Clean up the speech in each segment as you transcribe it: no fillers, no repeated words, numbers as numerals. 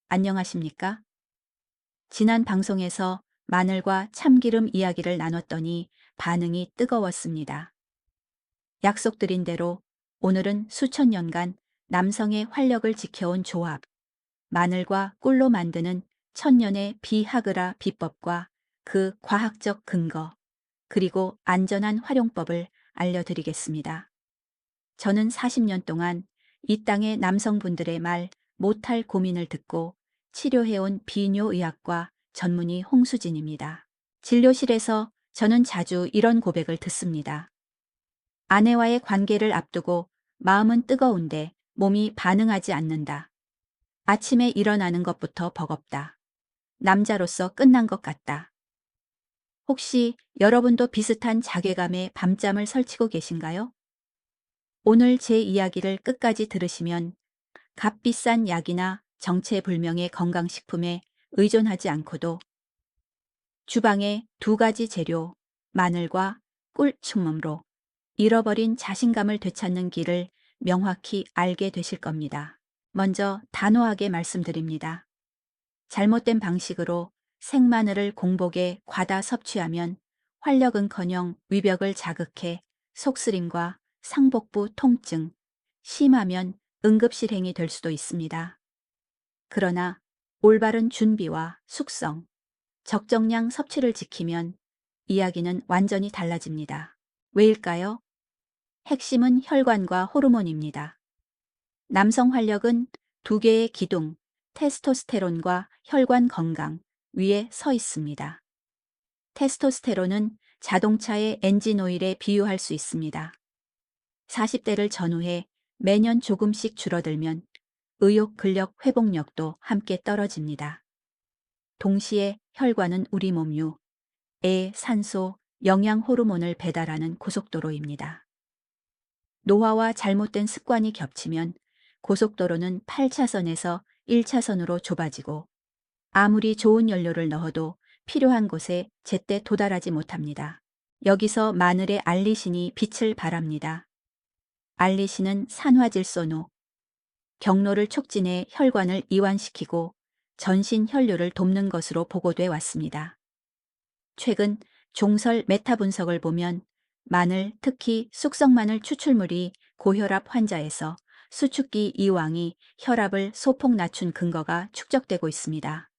안녕하십니까? 지난 방송에서 마늘과 참기름 이야기를 나눴더니 반응이 뜨거웠습니다. 약속드린 대로 오늘은 수천 년간 남성의 활력을 지켜온 조합, 마늘과 꿀로 만드는 천년의 비하그라 비법과 그 과학적 근거, 그리고 안전한 활용법을 알려드리겠습니다. 저는 40년 동안 이 땅의 남성분들의 말 못할 고민을 듣고 치료해온 비뇨의학과 전문의 홍수진입니다. 진료실에서 저는 자주 이런 고백을 듣습니다. 아내와의 관계를 앞두고 마음은 뜨거운데 몸이 반응하지 않는다. 아침에 일어나는 것부터 버겁다. 남자로서 끝난 것 같다. 혹시 여러분도 비슷한 자괴감에 밤잠을 설치고 계신가요? 오늘 제 이야기를 끝까지 들으시면 값비싼 약이나 정체불명의 건강식품에 의존하지 않고도 주방에 두 가지 재료, 마늘과 꿀 충음으로 잃어버린 자신감을 되찾는 길을 명확히 알게 되실 겁니다. 먼저 단호하게 말씀드립니다. 잘못된 방식으로 생마늘을 공복에 과다 섭취하면 활력은커녕 위벽을 자극해 속쓰림과 상복부 통증, 심하면 응급실행이 될 수도 있습니다. 그러나 올바른 준비와 숙성, 적정량 섭취를 지키면 이야기는 완전히 달라집니다. 왜일까요? 핵심은 혈관과 호르몬입니다. 남성 활력은 두 개의 기둥, 테스토스테론과 혈관 건강 위에 서 있습니다. 테스토스테론은 자동차의 엔진 오일에 비유할 수 있습니다. 40대를 전후해 매년 조금씩 줄어들면 의욕 근력 회복력도 함께 떨어집니다. 동시에 혈관은 우리 몸유, 에 산소, 영양 호르몬을 배달하는 고속도로입니다. 노화와 잘못된 습관이 겹치면 고속도로는 8차선에서 1차선으로 좁아지고 아무리 좋은 연료를 넣어도 필요한 곳에 제때 도달하지 못합니다. 여기서 마늘의 알리신이 빛을 발합니다. 알리신은 산화질소노, 경로를 촉진해 혈관을 이완시키고 전신 혈류를 돕는 것으로 보고돼 왔습니다. 최근 종설 메타 분석을 보면 마늘, 특히 숙성마늘 추출물이 고혈압 환자에서 수축기 이왕이 혈압을 소폭 낮춘 근거가 축적되고 있습니다.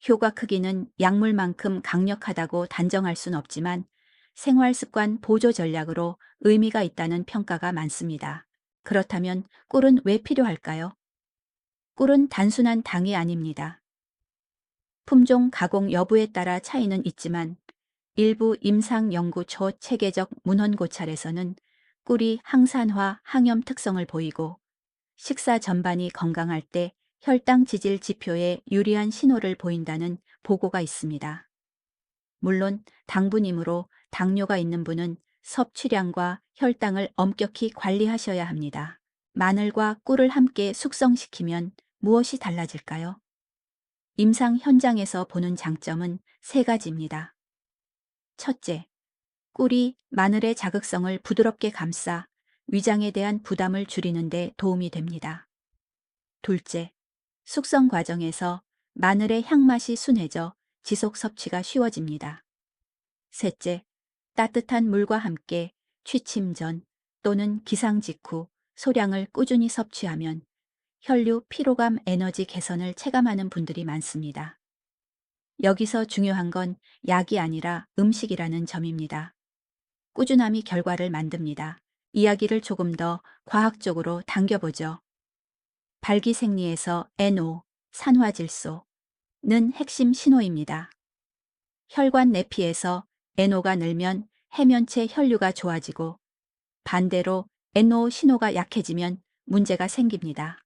효과 크기는 약물만큼 강력하다고 단정할 순 없지만 생활습관 보조 전략으로 의미가 있다는 평가가 많습니다. 그렇다면 꿀은 왜 필요할까요? 꿀은 단순한 당이 아닙니다. 품종 가공 여부에 따라 차이는 있지만 일부 임상연구초 체계적 문헌고찰에서는 꿀이 항산화, 항염 특성을 보이고 식사 전반이 건강할 때 혈당 지질 지표에 유리한 신호를 보인다는 보고가 있습니다. 물론 당분이므로 당뇨가 있는 분은 섭취량과 혈당을 엄격히 관리하셔야 합니다. 마늘과 꿀을 함께 숙성시키면 무엇이 달라질까요? 임상 현장에서 보는 장점은 세 가지입니다. 첫째, 꿀이 마늘의 자극성을 부드럽게 감싸 위장에 대한 부담을 줄이는 데 도움이 됩니다. 둘째, 숙성 과정에서 마늘의 향맛이 순해져 지속 섭취가 쉬워집니다. 셋째, 따뜻한 물과 함께 취침 전 또는 기상 직후 소량을 꾸준히 섭취하면 혈류 피로감 에너지 개선을 체감하는 분들이 많습니다. 여기서 중요한 건 약이 아니라 음식이라는 점입니다. 꾸준함이 결과를 만듭니다. 이야기를 조금 더 과학적으로 당겨보죠. 발기생리에서 NO, 산화질소는 핵심 신호입니다. 혈관 내피에서 NO가 늘면 해면체 혈류가 좋아지고 반대로 NO 신호가 약해지면 문제가 생깁니다.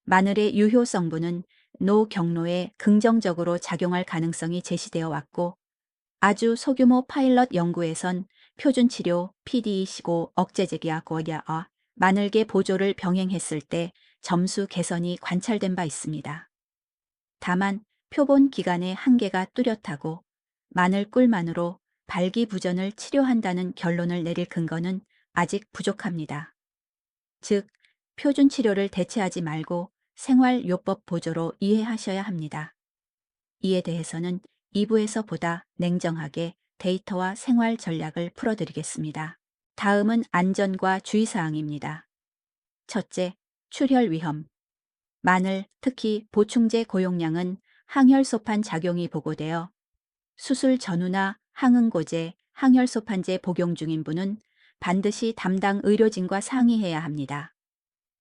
마늘의 유효 성분은 노 경로에 긍정적으로 작용할 가능성이 제시되어 왔고 아주 소규모 파일럿 연구에선 표준치료 PDE15 억제제기와 고야와 마늘계 보조를 병행했을 때 점수 개선이 관찰된 바 있습니다. 다만 표본 기간의 한계가 뚜렷하고 마늘꿀만으로 발기부전을 치료한다는 결론을 내릴 근거는 아직 부족합니다. 즉, 표준 치료를 대체하지 말고 생활요법 보조로 이해하셔야 합니다. 이에 대해서는 2부에서 보다 냉정하게 데이터와 생활 전략을 풀어드리겠습니다. 다음은 안전과 주의사항입니다. 첫째, 출혈 위험. 마늘, 특히 보충제 고용량은 항혈소판 작용이 보고되어 수술 전후나 항응고제, 항혈소판제 복용 중인 분은 반드시 담당 의료진과 상의해야 합니다.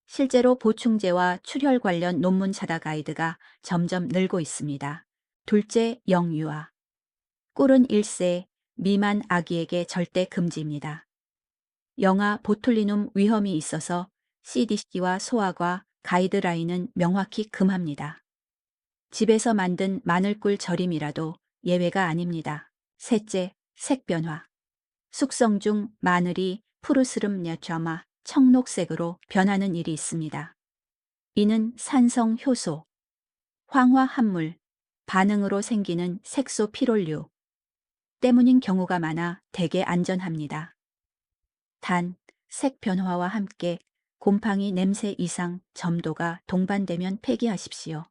실제로 보충제와 출혈 관련 논문 자다 가이드가 점점 늘고 있습니다. 둘째, 영유아. 꿀은 1세 미만 아기에게 절대 금지입니다. 영아 보툴리눔 위험이 있어서 CDC와 소아과 가이드라인은 명확히 금합니다. 집에서 만든 마늘꿀 절임이라도 예외가 아닙니다. 셋째, 색변화. 숙성 중 마늘이 푸르스름 여차마 청록색으로 변하는 일이 있습니다. 이는 산성 효소, 황화 합물, 반응으로 생기는 색소 피롤류 때문인 경우가 많아 대개 안전합니다. 단, 색 변화와 함께 곰팡이 냄새 이상 점도가 동반되면 폐기하십시오.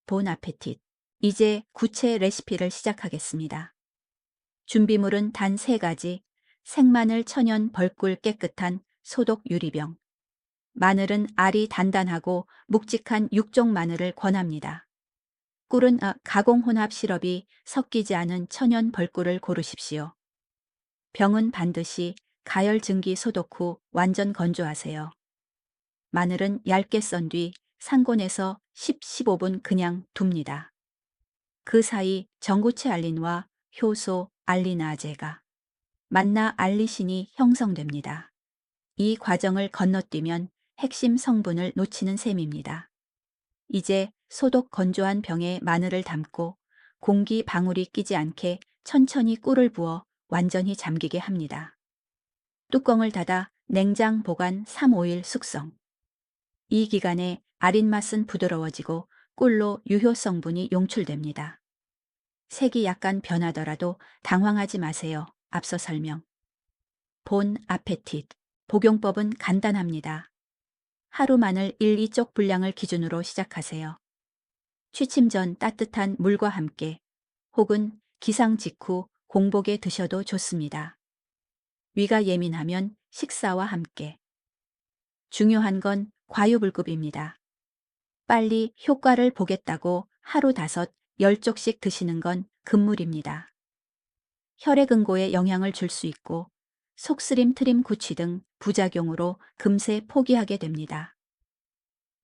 본 아페tit. 이제 구체 레시피를 시작하겠습니다. 준비물은 단 3가지. 생마늘 천연 벌꿀 깨끗한 소독 유리병. 마늘은 알이 단단하고 묵직한 육종 마늘을 권합니다. 꿀은 가공 혼합 시럽이 섞이지 않은 천연 벌꿀을 고르십시오. 병은 반드시 가열 증기 소독 후 완전 건조하세요. 마늘은 얇게 썬 뒤 상곤에서 10-15분 그냥 둡니다. 그 사이 전구체 알린과 효소 알리나제가 만나 알리신이 형성됩니다. 이 과정을 건너뛰면 핵심 성분을 놓치는 셈입니다. 이제 소독 건조한 병에 마늘을 담고 공기 방울이 끼지 않게 천천히 꿀을 부어 완전히 잠기게 합니다. 뚜껑을 닫아 냉장 보관 3-5일 숙성. 이 기간에 알인 맛은 부드러워지고 꿀로 유효 성분이 용출됩니다. 색이 약간 변하더라도 당황하지 마세요. 앞서 설명. 본 아페tit. 복용법은 간단합니다. 하루 마늘 1-2쪽 분량을 기준으로 시작하세요. 취침 전 따뜻한 물과 함께 혹은 기상 직후 공복에 드셔도 좋습니다. 위가 예민하면 식사와 함께. 중요한 건 과유불급입니다. 빨리 효과를 보겠다고 하루 5-10쪽씩 드시는 건 금물입니다. 혈액응고에 영향을 줄 수 있고 속쓰림 트림 구취 등 부작용으로 금세 포기하게 됩니다.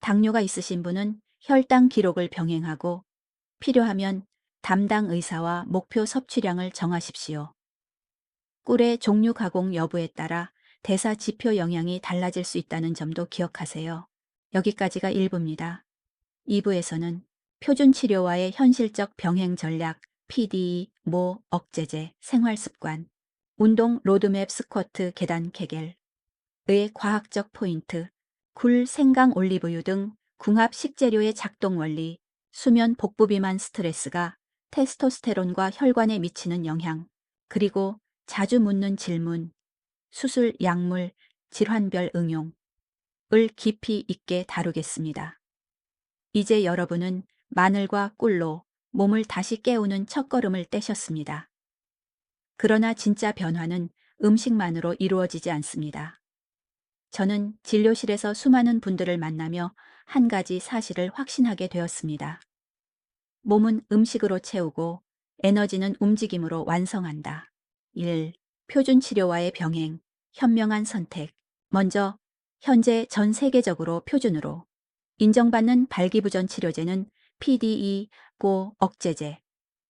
당뇨가 있으신 분은 혈당 기록을 병행하고 필요하면 담당 의사와 목표 섭취량을 정하십시오. 꿀의 종류 가공 여부에 따라 대사 지표 영향이 달라질 수 있다는 점도 기억하세요. 여기까지가 1부입니다. 2부에서는 표준 치료와의 현실적 병행 전략, PDE, 모, 억제제, 생활습관, 운동 로드맵 스쿼트 계단 케겔, 의 과학적 포인트, 굴, 생강, 올리브유 등 궁합 식재료의 작동 원리, 수면 복부 비만 스트레스가 테스토스테론과 혈관에 미치는 영향, 그리고 자주 묻는 질문, 수술, 약물, 질환별 응용을 깊이 있게 다루겠습니다. 이제 여러분은 마늘과 꿀로 몸을 다시 깨우는 첫걸음을 떼셨습니다. 그러나 진짜 변화는 음식만으로 이루어지지 않습니다. 저는 진료실에서 수많은 분들을 만나며 한 가지 사실을 확신하게 되었습니다. 몸은 음식으로 채우고 에너지는 움직임으로 완성한다. 1. 표준 치료와의 병행, 현명한 선택. 먼저, 현재 전 세계적으로 표준으로 인정받는 발기부전 치료제는 PDE, 고 억제제,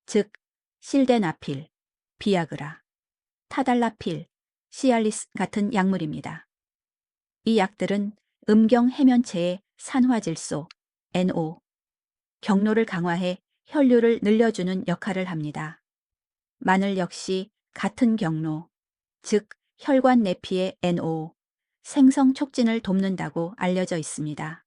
즉 실데나필, 비아그라, 타달라필, 시알리스 같은 약물입니다. 이 약들은 음경 해면체의 산화질소, NO, 경로를 강화해 혈류를 늘려주는 역할을 합니다. 마늘 역시 같은 경로, 즉 혈관 내피의 NO, 생성 촉진을 돕는다고 알려져 있습니다.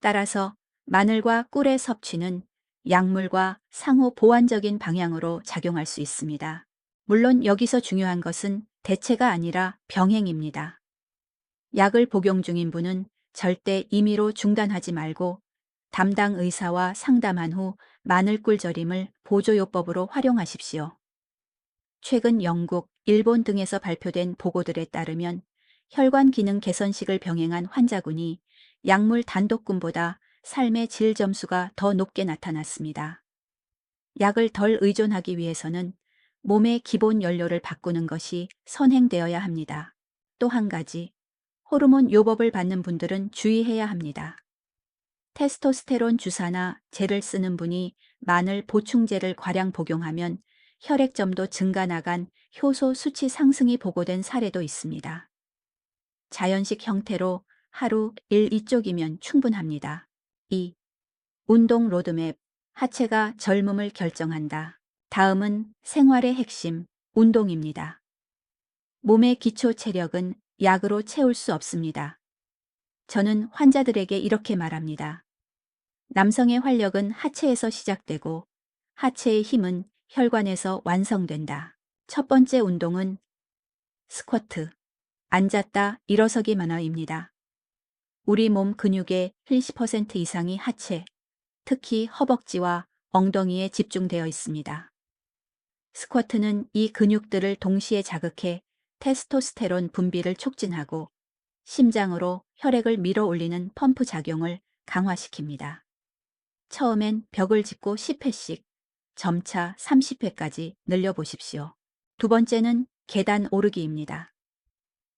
따라서 마늘과 꿀의 섭취는 약물과 상호 보완적인 방향으로 작용할 수 있습니다. 물론 여기서 중요한 것은 대체가 아니라 병행입니다. 약을 복용 중인 분은 절대 임의로 중단하지 말고 담당 의사와 상담한 후 마늘꿀 절임을 보조요법으로 활용하십시오. 최근 영국, 일본 등에서 발표된 보고들에 따르면 혈관 기능 개선식을 병행한 환자군이 약물 단독군보다 삶의 질 점수가 더 높게 나타났습니다. 약을 덜 의존하기 위해서는 몸의 기본 연료를 바꾸는 것이 선행되어야 합니다. 또 한 가지, 호르몬 요법을 받는 분들은 주의해야 합니다. 테스토스테론 주사나 젤을 쓰는 분이 마늘 보충제를 과량 복용하면 혈액점도 증가 나간 효소 수치 상승이 보고된 사례도 있습니다. 자연식 형태로 하루 1, 2쪽이면 충분합니다. 2. 운동 로드맵, 하체가 젊음을 결정한다. 다음은 생활의 핵심, 운동입니다. 몸의 기초 체력은 약으로 채울 수 없습니다. 저는 환자들에게 이렇게 말합니다. 남성의 활력은 하체에서 시작되고 하체의 힘은 혈관에서 완성된다. 첫 번째 운동은 스쿼트, 앉았다 일어서기 만화입니다. 우리 몸 근육의 70% 이상이 하체, 특히 허벅지와 엉덩이에 집중되어 있습니다. 스쿼트는 이 근육들을 동시에 자극해 테스토스테론 분비를 촉진하고 심장으로 혈액을 밀어 올리는 펌프 작용을 강화시킵니다. 처음엔 벽을 짚고 10회씩, 점차 30회까지 늘려보십시오. 두 번째는 계단 오르기입니다.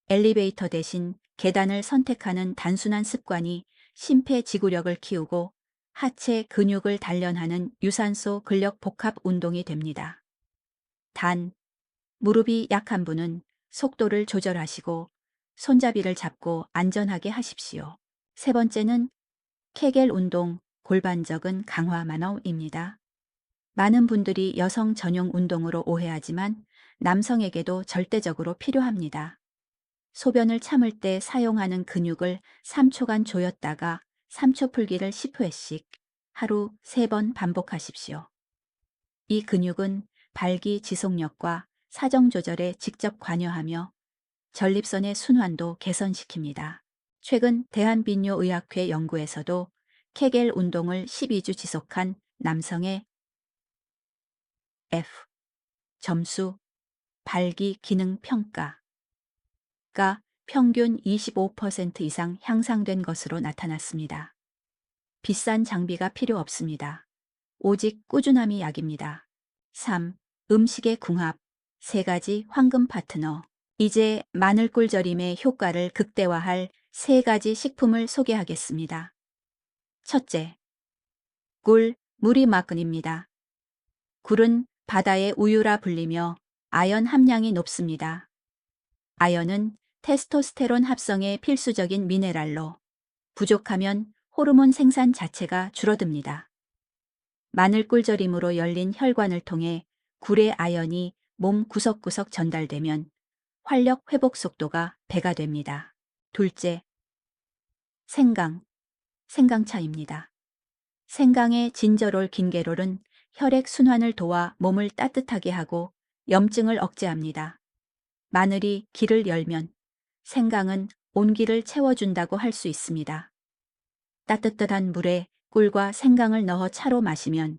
엘리베이터 대신 계단을 선택하는 단순한 습관이 심폐지구력을 키우고 하체 근육을 단련하는 유산소 근력 복합 운동이 됩니다. 단, 무릎이 약한 분은 속도를 조절하시고 손잡이를 잡고 안전하게 하십시오. 세 번째는 케겔 운동, 골반적은 강화 만호입니다. 많은 분들이 여성 전용 운동으로 오해하지만 남성에게도 절대적으로 필요합니다. 소변을 참을 때 사용하는 근육을 3초간 조였다가 3초 풀기를 10회씩 하루 3번 반복하십시오. 이 근육은 발기 지속력과 사정 조절에 직접 관여하며 전립선의 순환도 개선시킵니다. 최근 대한비뇨의학회 연구에서도 케겔 운동을 12주 지속한 남성의 F 점수 발기 기능 평가가 평균 25% 이상 향상된 것으로 나타났습니다. 비싼 장비가 필요 없습니다. 오직 꾸준함이 약입니다. 3. 음식의 궁합, 3가지 황금 파트너. 이제 마늘꿀절임의 효과를 극대화할 3가지 식품을 소개하겠습니다. 첫째, 꿀, 물이 막근입니다. 꿀은 바다의 우유라 불리며 아연 함량이 높습니다. 아연은 테스토스테론 합성에 필수적인 미네랄로 부족하면 호르몬 생산 자체가 줄어듭니다. 마늘꿀절임으로 열린 혈관을 통해 꿀의 아연이 몸 구석구석 전달되면 활력 회복 속도가 배가 됩니다. 둘째, 생강, 생강차입니다. 생강의 진저롤 긴게롤은 혈액 순환을 도와 몸을 따뜻하게 하고 염증을 억제합니다. 마늘이 기를 열면 생강은 온기를 채워준다고 할 수 있습니다. 따뜻한 물에 꿀과 생강을 넣어 차로 마시면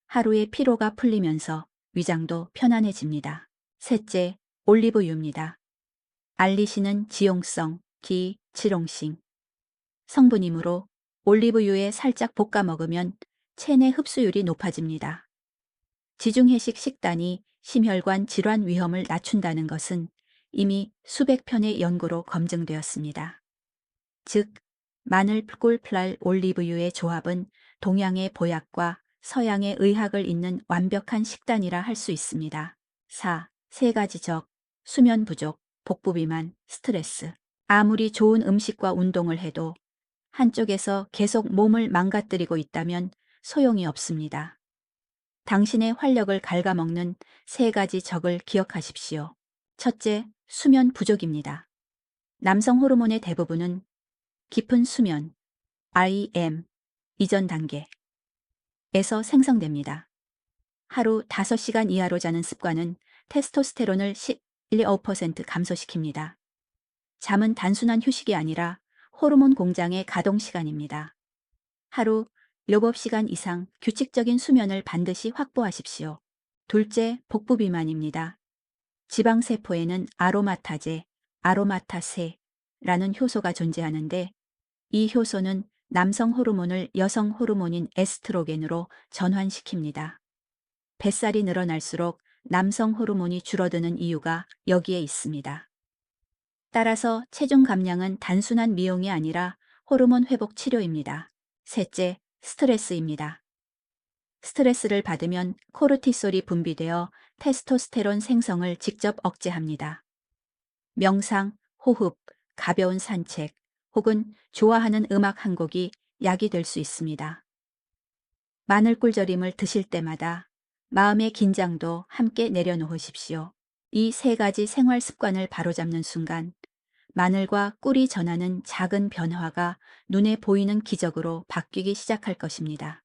하루의 피로가 풀리면서 위장도 편안해집니다. 셋째, 올리브유입니다. 알리시는 지용성, 지롱싱 성분이므로 올리브유에 살짝 볶아 먹으면 체내 흡수율이 높아집니다. 지중해식 식단이 심혈관 질환 위험을 낮춘다는 것은 이미 수백 편의 연구로 검증되었습니다. 즉, 마늘, 꿀, 플랄, 올리브유의 조합은 동양의 보약과 서양의 의학을 잇는 완벽한 식단이라 할 수 있습니다. 4. 3가지 적, 수면 부족, 복부 비만, 스트레스. 아무리 좋은 음식과 운동을 해도 한쪽에서 계속 몸을 망가뜨리고 있다면 소용이 없습니다. 당신의 활력을 갉아먹는 3가지 적을 기억하십시오. 첫째, 수면 부족입니다. 남성 호르몬의 대부분은 깊은 수면, REM, 이전 단계에서 생성됩니다. 하루 5시간 이하로 자는 습관은 테스토스테론을 1~5% 감소시킵니다. 잠은 단순한 휴식이 아니라 호르몬 공장의 가동 시간입니다. 하루 7시간 이상 규칙적인 수면을 반드시 확보하십시오. 둘째, 복부 비만입니다. 지방세포에는 아로마타제, 아로마타세라는 효소가 존재하는데 이 효소는 남성 호르몬을 여성 호르몬인 에스트로겐으로 전환시킵니다. 뱃살이 늘어날수록 남성 호르몬이 줄어드는 이유가 여기에 있습니다. 따라서 체중 감량은 단순한 미용이 아니라 호르몬 회복 치료입니다. 셋째, 스트레스입니다. 스트레스를 받으면 코르티솔이 분비되어 테스토스테론 생성을 직접 억제합니다. 명상, 호흡, 가벼운 산책, 혹은 좋아하는 음악 한 곡이 약이 될 수 있습니다. 마늘꿀절임을 드실 때마다 마음의 긴장도 함께 내려놓으십시오. 이 세 가지 생활 습관을 바로잡는 순간 마늘과 꿀이 전하는 작은 변화가 눈에 보이는 기적으로 바뀌기 시작할 것입니다.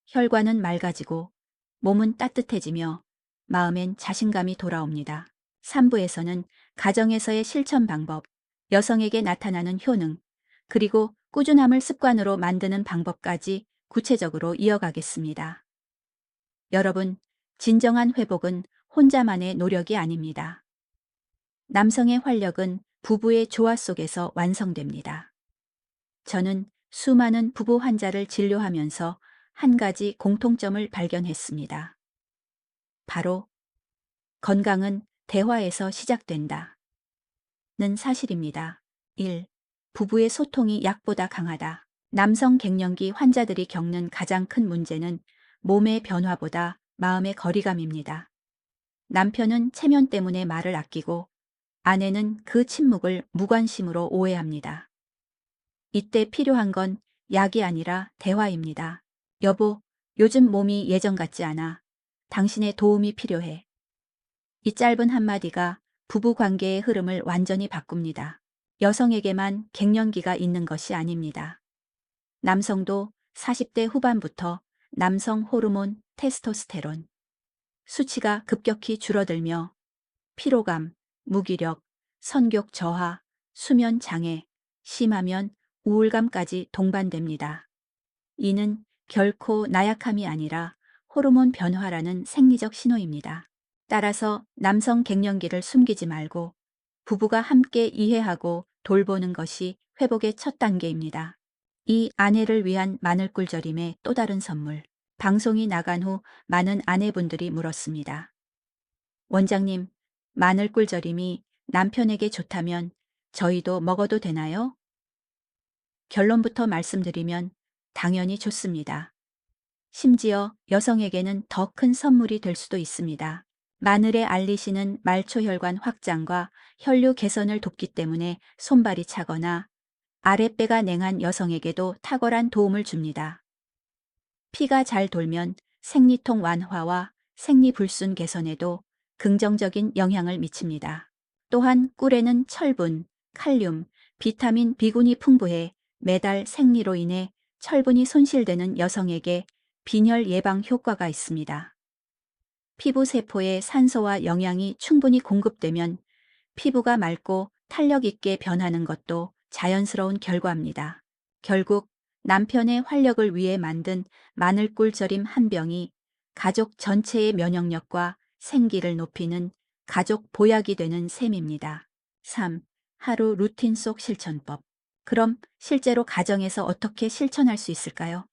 혈관은 맑아지고 몸은 따뜻해지며 마음엔 자신감이 돌아옵니다. 3부에서는 가정에서의 실천 방법, 여성에게 나타나는 효능, 그리고 꾸준함을 습관으로 만드는 방법까지 구체적으로 이어가겠습니다. 여러분, 진정한 회복은 혼자만의 노력이 아닙니다. 남성의 활력은 부부의 조화 속에서 완성됩니다. 저는 수많은 부부 환자를 진료하면서 한 가지 공통점을 발견했습니다. 바로 건강은 대화에서 시작된다. 는 사실입니다. 1. 부부의 소통이 약보다 강하다. 남성 갱년기 환자들이 겪는 가장 큰 문제는 몸의 변화보다 마음의 거리감입니다. 남편은 체면 때문에 말을 아끼고 아내는 그 침묵을 무관심으로 오해합니다. 이때 필요한 건 약이 아니라 대화입니다. 여보, 요즘 몸이 예전 같지 않아. 당신의 도움이 필요해. 이 짧은 한마디가 부부 관계의 흐름을 완전히 바꿉니다. 여성에게만 갱년기가 있는 것이 아닙니다. 남성도 40대 후반부터 남성 호르몬 테스토스테론 수치가 급격히 줄어들며 피로감, 무기력, 성욕 저하, 수면 장애, 심하면 우울감까지 동반됩니다. 이는 결코 나약함이 아니라 호르몬 변화라는 생리적 신호입니다. 따라서 남성 갱년기를 숨기지 말고 부부가 함께 이해하고 돌보는 것이 회복의 첫 단계입니다. 이 아내를 위한 마늘꿀절임의 또 다른 선물. 방송이 나간 후 많은 아내분들이 물었습니다. 원장님, 마늘꿀절임이 남편에게 좋다면 저희도 먹어도 되나요? 결론부터 말씀드리면 당연히 좋습니다. 심지어 여성에게는 더 큰 선물이 될 수도 있습니다. 마늘에 알리시는 말초혈관 확장과 혈류 개선을 돕기 때문에 손발이 차거나 아랫배가 냉한 여성에게도 탁월한 도움을 줍니다. 피가 잘 돌면 생리통 완화와 생리불순 개선에도 긍정적인 영향을 미칩니다. 또한 꿀에는 철분, 칼륨, 비타민 B군이 풍부해 매달 생리로 인해 철분이 손실되는 여성에게 빈혈 예방 효과가 있습니다. 피부 세포에 산소와 영양이 충분히 공급되면 피부가 맑고 탄력 있게 변하는 것도 자연스러운 결과입니다. 결국 남편의 활력을 위해 만든 마늘꿀 절임 한 병이 가족 전체의 면역력과 생기를 높이는 가족 보약이 되는 셈입니다. 3. 하루 루틴 속 실천법. 그럼 실제로 가정에서 어떻게 실천할 수 있을까요?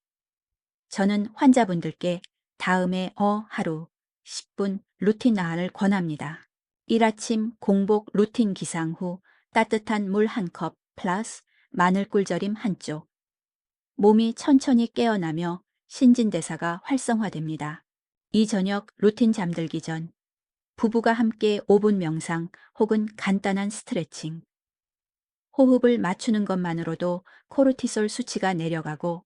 저는 환자분들께 다음에 하루 10분 루틴 나활을 권합니다. 일 아침 공복 루틴 기상 후 따뜻한 물 한 컵 플러스 마늘꿀절임 한 쪽. 몸이 천천히 깨어나며 신진대사가 활성화됩니다. 이 저녁 루틴 잠들기 전 부부가 함께 5분 명상 혹은 간단한 스트레칭. 호흡을 맞추는 것만으로도 코르티솔 수치가 내려가고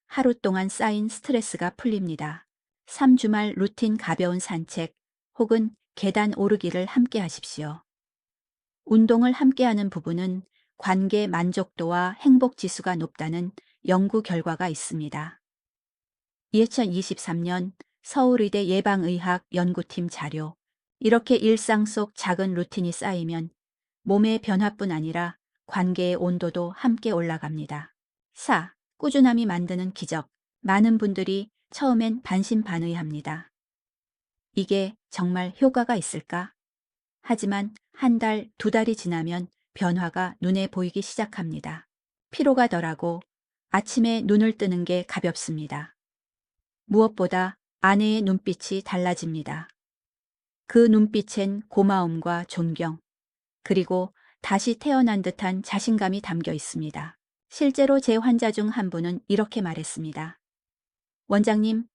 하루 동안 쌓인 스트레스가 풀립니다. 3주말 루틴 가벼운 산책 혹은 계단 오르기를 함께 하십시오. 운동을 함께하는 부부는 관계 만족도와 행복 지수가 높다는 연구 결과가 있습니다. 2023년 서울의대 예방의학 연구팀 자료. 이렇게 일상 속 작은 루틴이 쌓이면 몸의 변화뿐 아니라 관계의 온도도 함께 올라갑니다. 4. 꾸준함이 만드는 기적. 많은 분들이 처음엔 반신반의합니다. 이게 정말 효과가 있을까? 하지만 한 달, 두 달이 지나면 변화가 눈에 보이기 시작합니다. 피로가 덜하고 아침에 눈을 뜨는 게 가볍습니다. 무엇보다 아내의 눈빛이 달라집니다. 그 눈빛엔 고마움과 존경, 그리고 다시 태어난 듯한 자신감이 담겨 있습니다. 실제로 제 환자 중 한 분은 이렇게 말했습니다. 원장님,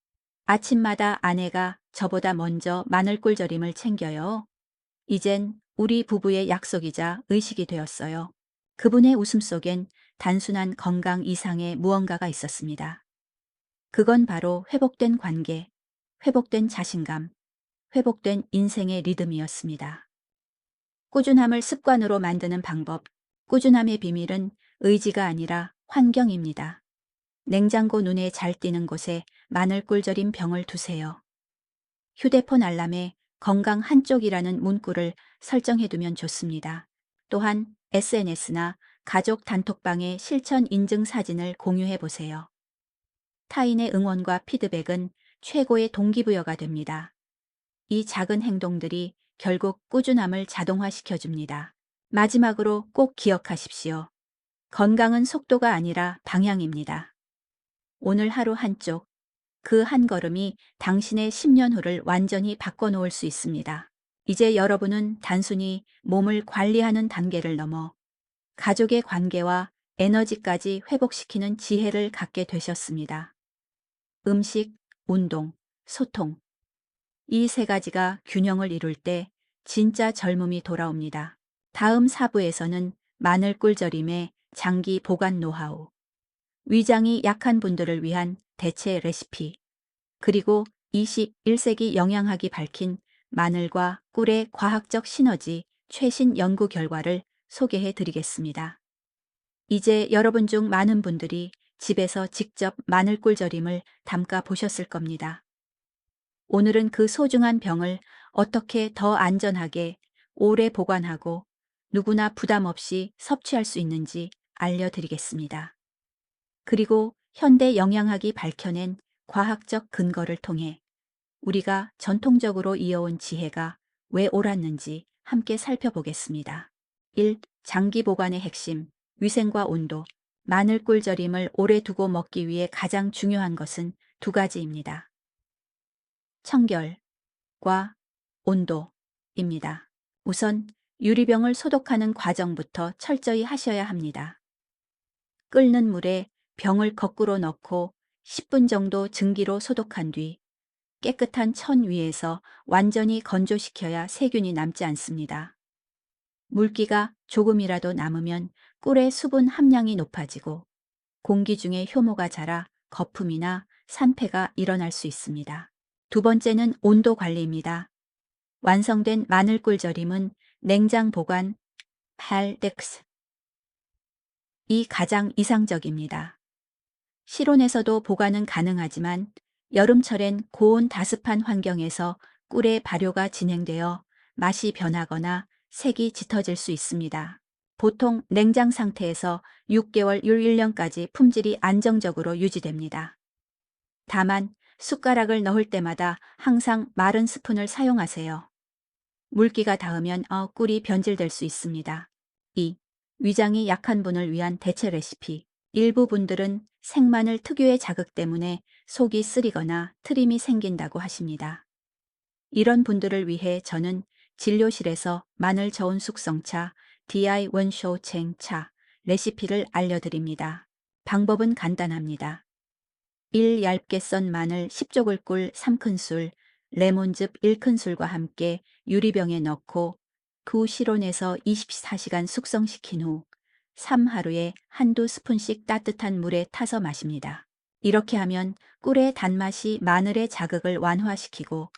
아침마다 아내가 저보다 먼저 마늘꿀절임을 챙겨요. 이젠 우리 부부의 약속이자 의식이 되었어요. 그분의 웃음 속엔 단순한 건강 이상의 무언가가 있었습니다. 그건 바로 회복된 관계, 회복된 자신감, 회복된 인생의 리듬이었습니다. 꾸준함을 습관으로 만드는 방법. 꾸준함의 비밀은 의지가 아니라 환경입니다. 냉장고 눈에 잘 띄는 곳에 마늘꿀 절인 병을 두세요. 휴대폰 알람에 건강 한쪽이라는 문구를 설정해두면 좋습니다. 또한 SNS나 가족 단톡방에 실천 인증 사진을 공유해 보세요. 타인의 응원과 피드백은 최고의 동기부여가 됩니다. 이 작은 행동들이 결국 꾸준함을 자동화시켜줍니다. 마지막으로 꼭 기억하십시오. 건강은 속도가 아니라 방향입니다. 오늘 하루 한쪽, 그 한 걸음이 당신의 10년 후를 완전히 바꿔놓을 수 있습니다. 이제 여러분은 단순히 몸을 관리하는 단계를 넘어 가족의 관계와 에너지까지 회복시키는 지혜를 갖게 되셨습니다. 음식, 운동, 소통. 이 세 가지가 균형을 이룰 때 진짜 젊음이 돌아옵니다. 다음 4부에서는 마늘꿀절임의 장기 보관 노하우, 위장이 약한 분들을 위한 대체 레시피, 그리고 21세기 영양학이 밝힌 마늘과 꿀의 과학적 시너지 최신 연구 결과를 소개해 드리겠습니다. 이제 여러분 중 많은 분들이 집에서 직접 마늘꿀절임을 담가 보셨을 겁니다. 오늘은 그 소중한 병을 어떻게 더 안전하게 오래 보관하고 누구나 부담 없이 섭취할 수 있는지 알려드리겠습니다. 그리고 현대 영양학이 밝혀낸 과학적 근거를 통해 우리가 전통적으로 이어온 지혜가 왜 옳았는지 함께 살펴보겠습니다. 1. 장기 보관의 핵심, 위생과 온도. 마늘꿀 절임을 오래 두고 먹기 위해 가장 중요한 것은 두 가지입니다. 청결과 온도입니다. 우선 유리병을 소독하는 과정부터 철저히 하셔야 합니다. 끓는 물에 병을 거꾸로 넣고 10분 정도 증기로 소독한 뒤 깨끗한 천 위에서 완전히 건조시켜야 세균이 남지 않습니다. 물기가 조금이라도 남으면 꿀의 수분 함량이 높아지고 공기 중에 효모가 자라 거품이나 산패가 일어날 수 있습니다. 두 번째는 온도 관리입니다. 완성된 마늘꿀 절임은 냉장 보관 8덱스. 이 가장 이상적입니다. 실온에서도 보관은 가능하지만 여름철엔 고온 다습한 환경에서 꿀의 발효가 진행되어 맛이 변하거나 색이 짙어질 수 있습니다. 보통 냉장 상태에서 6개월 율 1년까지 품질이 안정적으로 유지됩니다. 다만 숟가락을 넣을 때마다 항상 마른 스푼을 사용하세요. 물기가 닿으면 꿀이 변질될 수 있습니다. 2. 위장이 약한 분을 위한 대체 레시피. 일부 분들은 생마늘 특유의 자극 때문에 속이 쓰리거나 트림이 생긴다고 하십니다. 이런 분들을 위해 저는 진료실에서 마늘 저온 숙성차 DI 원쇼챙 차 레시피를 알려드립니다. 방법은 간단합니다. 1. 얇게 썬 마늘 10조글 꿀 3큰술, 레몬즙 1큰술과 함께 유리병에 넣고 그 실온에서 24시간 숙성시킨 후 3하루에 한두 스푼씩 따뜻한 물에 타서 마십니다. 이렇게 하면 꿀의 단맛이 마늘의 자극을 완화시키고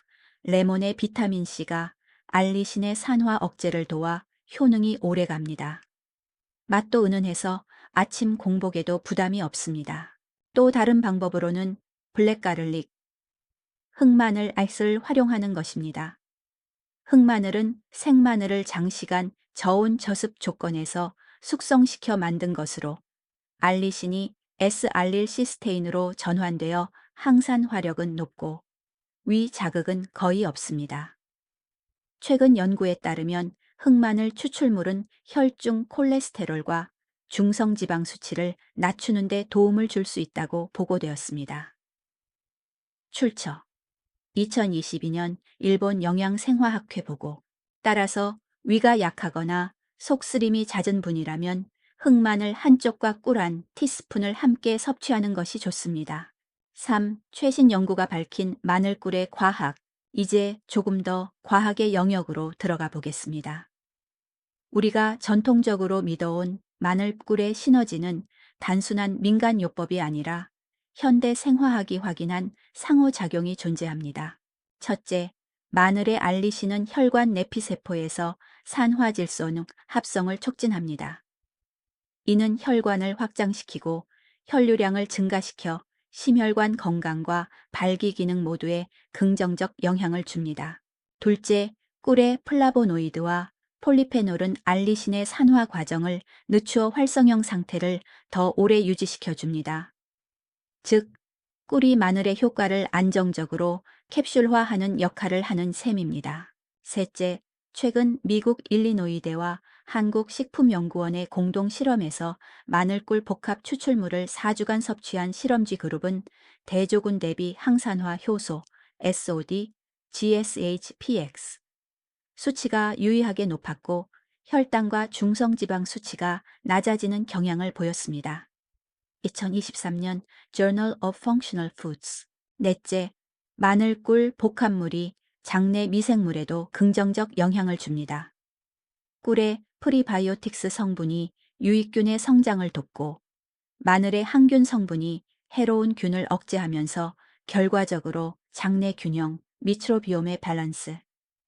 레몬의 비타민C가 알리신의 산화 억제를 도와 효능이 오래갑니다. 맛도 은은해서 아침 공복에도 부담이 없습니다. 또 다른 방법으로는 블랙가를릭, 흑마늘 알을 활용하는 것입니다. 흑마늘은 생마늘을 장시간 저온 저습 조건에서 숙성시켜 만든 것으로 알리신이 S알릴시스테인으로 전환되어 항산 화력은 높고 위 자극은 거의 없습니다. 최근 연구에 따르면 흑마늘 추출물은 혈중 콜레스테롤과 중성지방 수치를 낮추는 데 도움을 줄 수 있다고 보고되었습니다. 출처 2022년 일본 영양생화학회 보고. 따라서 위가 약하거나 속쓰림이 잦은 분이라면 흑마늘 한쪽과 꿀 한 티스푼을 함께 섭취하는 것이 좋습니다. 3. 최신 연구가 밝힌 마늘꿀의 과학. 이제 조금 더 과학의 영역으로 들어가 보겠습니다. 우리가 전통적으로 믿어온 마늘꿀의 시너지는 단순한 민간요법이 아니라 현대 생화학이 확인한 상호작용이 존재합니다. 첫째, 마늘의 알리신은 혈관 내피세포에서 산화질소 합성을 촉진합니다. 이는 혈관을 확장시키고 혈류량을 증가시켜 심혈관 건강과 발기 기능 모두에 긍정적 영향을 줍니다. 둘째, 꿀의 플라보노이드와 폴리페놀은 알리신의 산화 과정을 늦추어 활성형 상태를 더 오래 유지시켜 줍니다. 즉, 꿀이 마늘의 효과를 안정적으로 캡슐화하는 역할을 하는 셈입니다. 셋째, 최근 미국 일리노이대와 한국식품연구원의 공동 실험에서 마늘꿀 복합 추출물을 4주간 섭취한 실험쥐 그룹은 대조군 대비 항산화 효소 SOD, GSHPX 수치가 유의하게 높았고 혈당과 중성지방 수치가 낮아지는 경향을 보였습니다. 2023년 Journal of Functional Foods. 넷째, 마늘꿀 복합물이 장내 미생물에도 긍정적 영향을 줍니다. 꿀의 프리바이오틱스 성분이 유익균의 성장을 돕고 마늘의 항균 성분이 해로운 균을 억제하면서 결과적으로 장내 균형, 미크로비옴의 밸런스,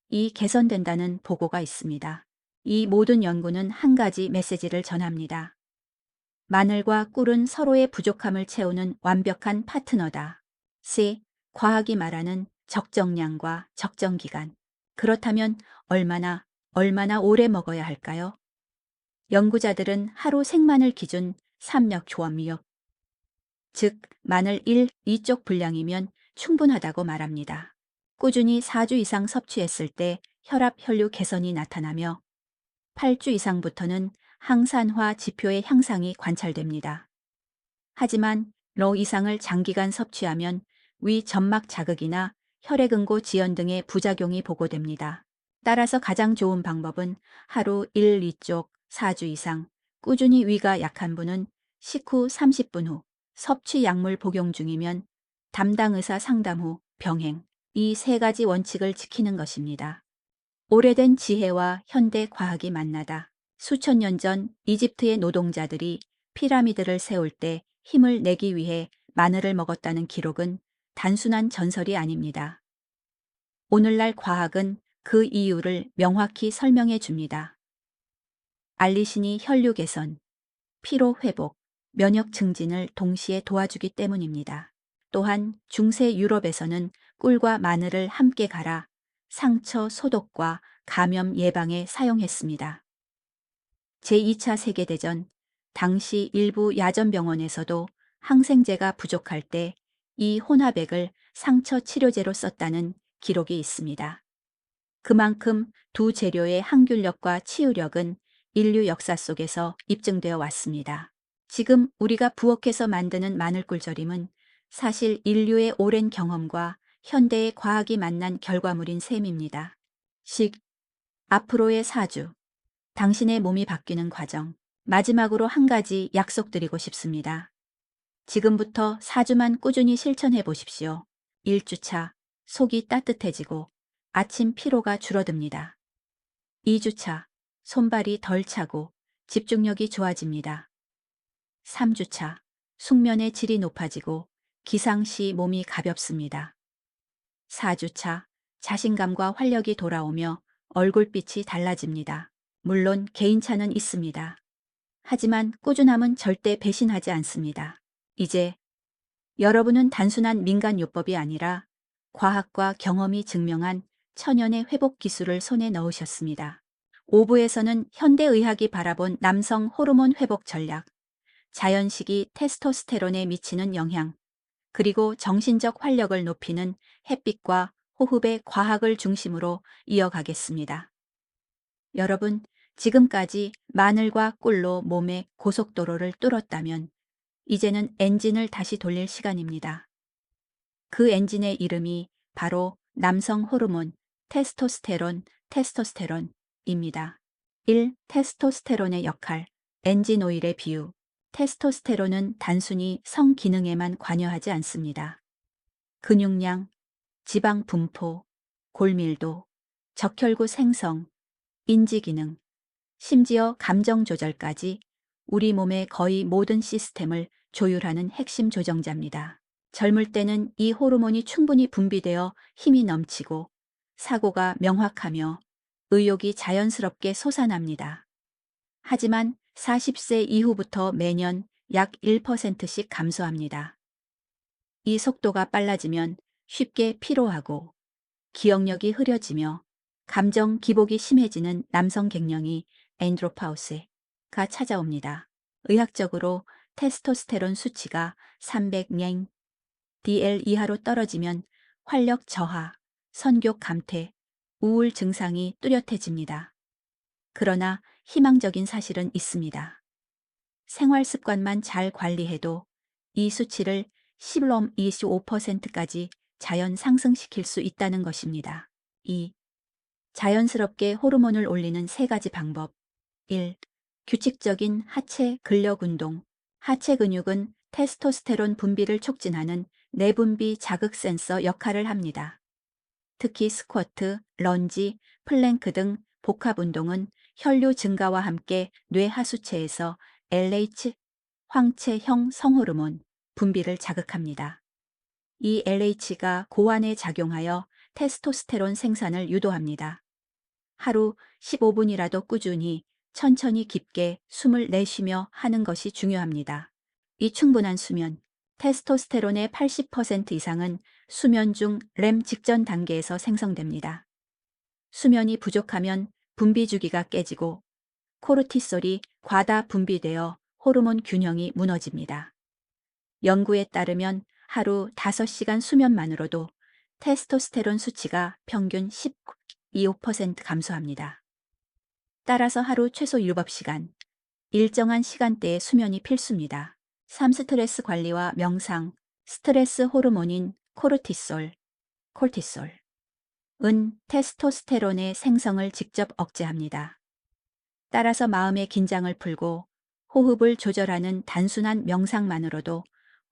이 개선된다는 보고가 있습니다. 이 모든 연구는 한 가지 메시지를 전합니다. 마늘과 꿀은 서로의 부족함을 채우는 완벽한 파트너다. C. 과학이 말하는 적정량과 적정기간. 그렇다면 얼마나 오래 먹어야 할까요? 연구자들은 하루 생마늘 기준 삼력 조합력, 즉 마늘 1, 2쪽 분량이면 충분하다고 말합니다. 꾸준히 4주 이상 섭취했을 때 혈압 혈류 개선이 나타나며 8주 이상부터는 항산화 지표의 향상이 관찰됩니다. 하지만 로 이상을 장기간 섭취하면 위 점막 자극이나 혈액응고 지연 등의 부작용이 보고됩니다. 따라서 가장 좋은 방법은 하루 1, 2쪽 4주 이상 꾸준히 위가 약한 분은 식후 30분 후 섭취 약물 복용 중이면 담당 의사 상담 후 병행 이 세 가지 원칙을 지키는 것입니다. 오래된 지혜와 현대 과학이 만나다. 수천 년 전 이집트의 노동자들이 피라미드를 세울 때 힘을 내기 위해 마늘을 먹었다는 기록은 단순한 전설이 아닙니다. 오늘날 과학은 그 이유를 명확히 설명해 줍니다. 알리신이 혈류 개선, 피로 회복, 면역 증진을 동시에 도와주기 때문입니다. 또한 중세 유럽에서는 꿀과 마늘을 함께 갈아 상처 소독과 감염 예방에 사용했습니다. 제2차 세계대전 당시 일부 야전병원에서도 항생제가 부족할 때 이 혼합액을 상처 치료제로 썼다는 기록이 있습니다. 그만큼 두 재료의 항균력과 치유력은 인류 역사 속에서 입증되어 왔습니다. 지금 우리가 부엌에서 만드는 마늘꿀절임은 사실 인류의 오랜 경험과 현대의 과학이 만난 결과물인 셈입니다. 앞으로의 4주. 당신의 몸이 바뀌는 과정. 마지막으로 한 가지 약속드리고 싶습니다. 지금부터 4주만 꾸준히 실천해 보십시오. 1주차. 속이 따뜻해지고 아침 피로가 줄어듭니다. 2주차. 손발이 덜 차고 집중력이 좋아집니다. 3주차. 숙면의 질이 높아지고 기상시 몸이 가볍습니다. 4주차. 자신감과 활력이 돌아오며 얼굴빛이 달라집니다. 물론 개인차는 있습니다. 하지만 꾸준함은 절대 배신하지 않습니다. 이제 여러분은 단순한 민간요법이 아니라 과학과 경험이 증명한 천연의 회복 기술을 손에 넣으셨습니다. 5부에서는 현대의학이 바라본 남성 호르몬 회복 전략, 자연식이 테스토스테론에 미치는 영향, 그리고 정신적 활력을 높이는 햇빛과 호흡의 과학을 중심으로 이어가겠습니다. 여러분, 지금까지 마늘과 꿀로 몸의 고속도로를 뚫었다면 이제는 엔진을 다시 돌릴 시간입니다. 그 엔진의 이름이 바로 남성 호르몬 테스토스테론입니다. 1. 테스토스테론의 역할, 엔진 오일의 비유. 테스토스테론은 단순히 성 기능에만 관여하지 않습니다. 근육량, 지방 분포, 골밀도, 적혈구 생성, 인지 기능, 심지어 감정 조절까지 우리 몸의 거의 모든 시스템을 조율하는 핵심 조정자입니다. 젊을 때는 이 호르몬이 충분히 분비되어 힘이 넘치고 사고가 명확하며 의욕이 자연스럽게 솟아납니다. 하지만 40세 이후부터 매년 약 1%씩 감소합니다. 이 속도가 빨라지면 쉽게 피로하고 기억력이 흐려지며 감정 기복이 심해지는 남성 갱년기 엔드로파우스가 찾아옵니다. 의학적으로 테스토스테론 수치가 300냥 DL 이하로 떨어지면 활력 저하, 선교 감퇴, 우울 증상이 뚜렷해집니다. 그러나 희망적인 사실은 있습니다. 생활 습관만 잘 관리해도 이 수치를 10-25%까지 자연 상승시킬 수 있다는 것입니다. 2. 자연스럽게 호르몬을 올리는 세 가지 방법. 1. 규칙적인 하체 근력 운동. 하체 근육은 테스토스테론 분비를 촉진하는 내분비 자극 센서 역할을 합니다. 특히 스쿼트, 런지, 플랭크 등 복합 운동은 혈류 증가와 함께 뇌 하수체에서 LH, 황체형 성호르몬 분비를 자극합니다. 이 LH가 고환에 작용하여 테스토스테론 생산을 유도합니다. 하루 15분이라도 꾸준히 천천히 깊게 숨을 내쉬며 하는 것이 중요합니다. 이 충분한 수면, 테스토스테론의 80% 이상은 수면 중 렘 직전 단계에서 생성됩니다. 수면이 부족하면 분비 주기가 깨지고 코르티솔이 과다 분비되어 호르몬 균형이 무너집니다. 연구에 따르면 하루 5시간 수면만으로도 테스토스테론 수치가 평균 12% 감소합니다. 따라서 하루 최소 7시간, 일정한 시간대의 수면이 필수입니다. 3. 스트레스 관리와 명상, 스트레스 호르몬인 콜티솔은 테스토스테론의 생성을 직접 억제합니다. 따라서 마음의 긴장을 풀고 호흡을 조절하는 단순한 명상만으로도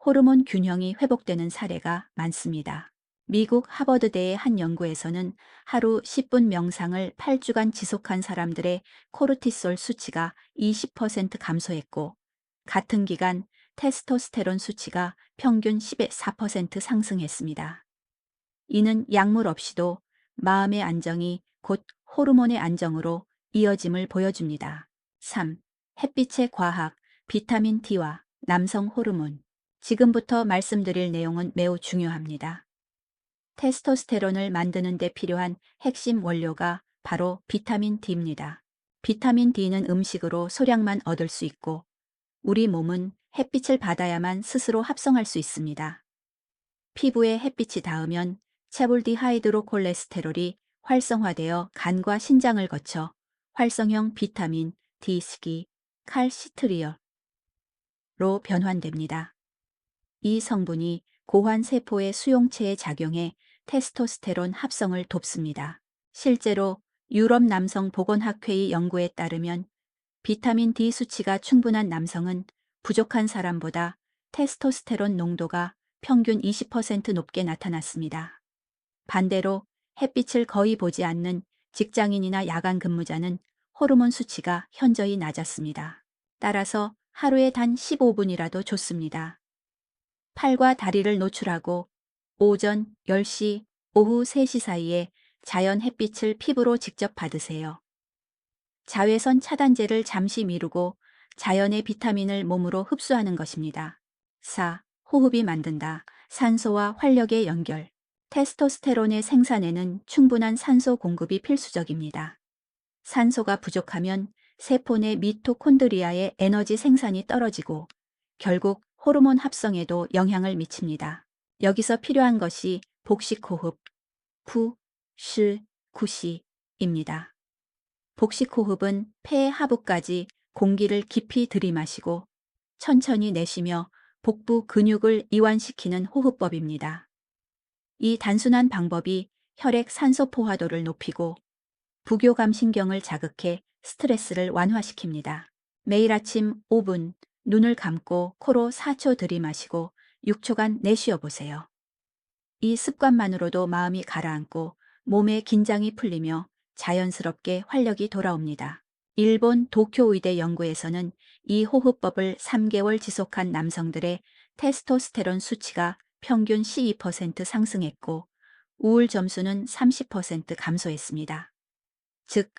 호르몬 균형이 회복되는 사례가 많습니다. 미국 하버드대의 한 연구에서는 하루 10분 명상을 8주간 지속한 사람들의 코르티솔 수치가 20% 감소했고 같은 기간 테스토스테론 수치가 평균 14% 상승했습니다. 이는 약물 없이도 마음의 안정이 곧 호르몬의 안정으로 이어짐을 보여줍니다. 3. 햇빛의 과학, 비타민 D와 남성 호르몬. 지금부터 말씀드릴 내용은 매우 중요합니다. 테스토스테론을 만드는 데 필요한 핵심 원료가 바로 비타민 D입니다. 비타민 D는 음식으로 소량만 얻을 수 있고 우리 몸은 햇빛을 받아야만 스스로 합성할 수 있습니다. 피부에 햇빛이 닿으면 체볼디하이드로콜레스테롤이 활성화되어 간과 신장을 거쳐 활성형 비타민 D식이 칼시트리얼로 변환됩니다. 이 성분이 고환 세포의 수용체에 작용해 테스토스테론 합성을 돕습니다. 실제로 유럽 남성 보건학회의 연구에 따르면 비타민 D 수치가 충분한 남성은 부족한 사람보다 테스토스테론 농도가 평균 20% 높게 나타났습니다. 반대로 햇빛을 거의 보지 않는 직장인이나 야간 근무자는 호르몬 수치가 현저히 낮았습니다. 따라서 하루에 단 15분이라도 좋습니다. 팔과 다리를 노출하고 오전 10시, 오후 3시 사이에 자연 햇빛을 피부로 직접 받으세요. 자외선 차단제를 잠시 미루고 자연의 비타민을 몸으로 흡수하는 것입니다. 4. 호흡이 만든다. 산소와 활력의 연결. 테스토스테론의 생산에는 충분한 산소 공급이 필수적입니다. 산소가 부족하면 세포 내 미토콘드리아의 에너지 생산이 떨어지고 결국 호르몬 합성에도 영향을 미칩니다. 여기서 필요한 것이 복식호흡, 푸, 시, 구시입니다. 복식호흡은 폐 하부까지 공기를 깊이 들이마시고 천천히 내쉬며 복부 근육을 이완시키는 호흡법입니다. 이 단순한 방법이 혈액 산소 포화도를 높이고 부교감신경을 자극해 스트레스를 완화시킵니다. 매일 아침 5분 눈을 감고 코로 4초 들이마시고 6초간 내쉬어 보세요. 이 습관만으로도 마음이 가라앉고 몸의 긴장이 풀리며 자연스럽게 활력이 돌아옵니다. 일본 도쿄 의대 연구에서는 이 호흡법을 3개월 지속한 남성들의 테스토스테론 수치가 평균 12% 상승했고 우울 점수는 30% 감소했습니다. 즉,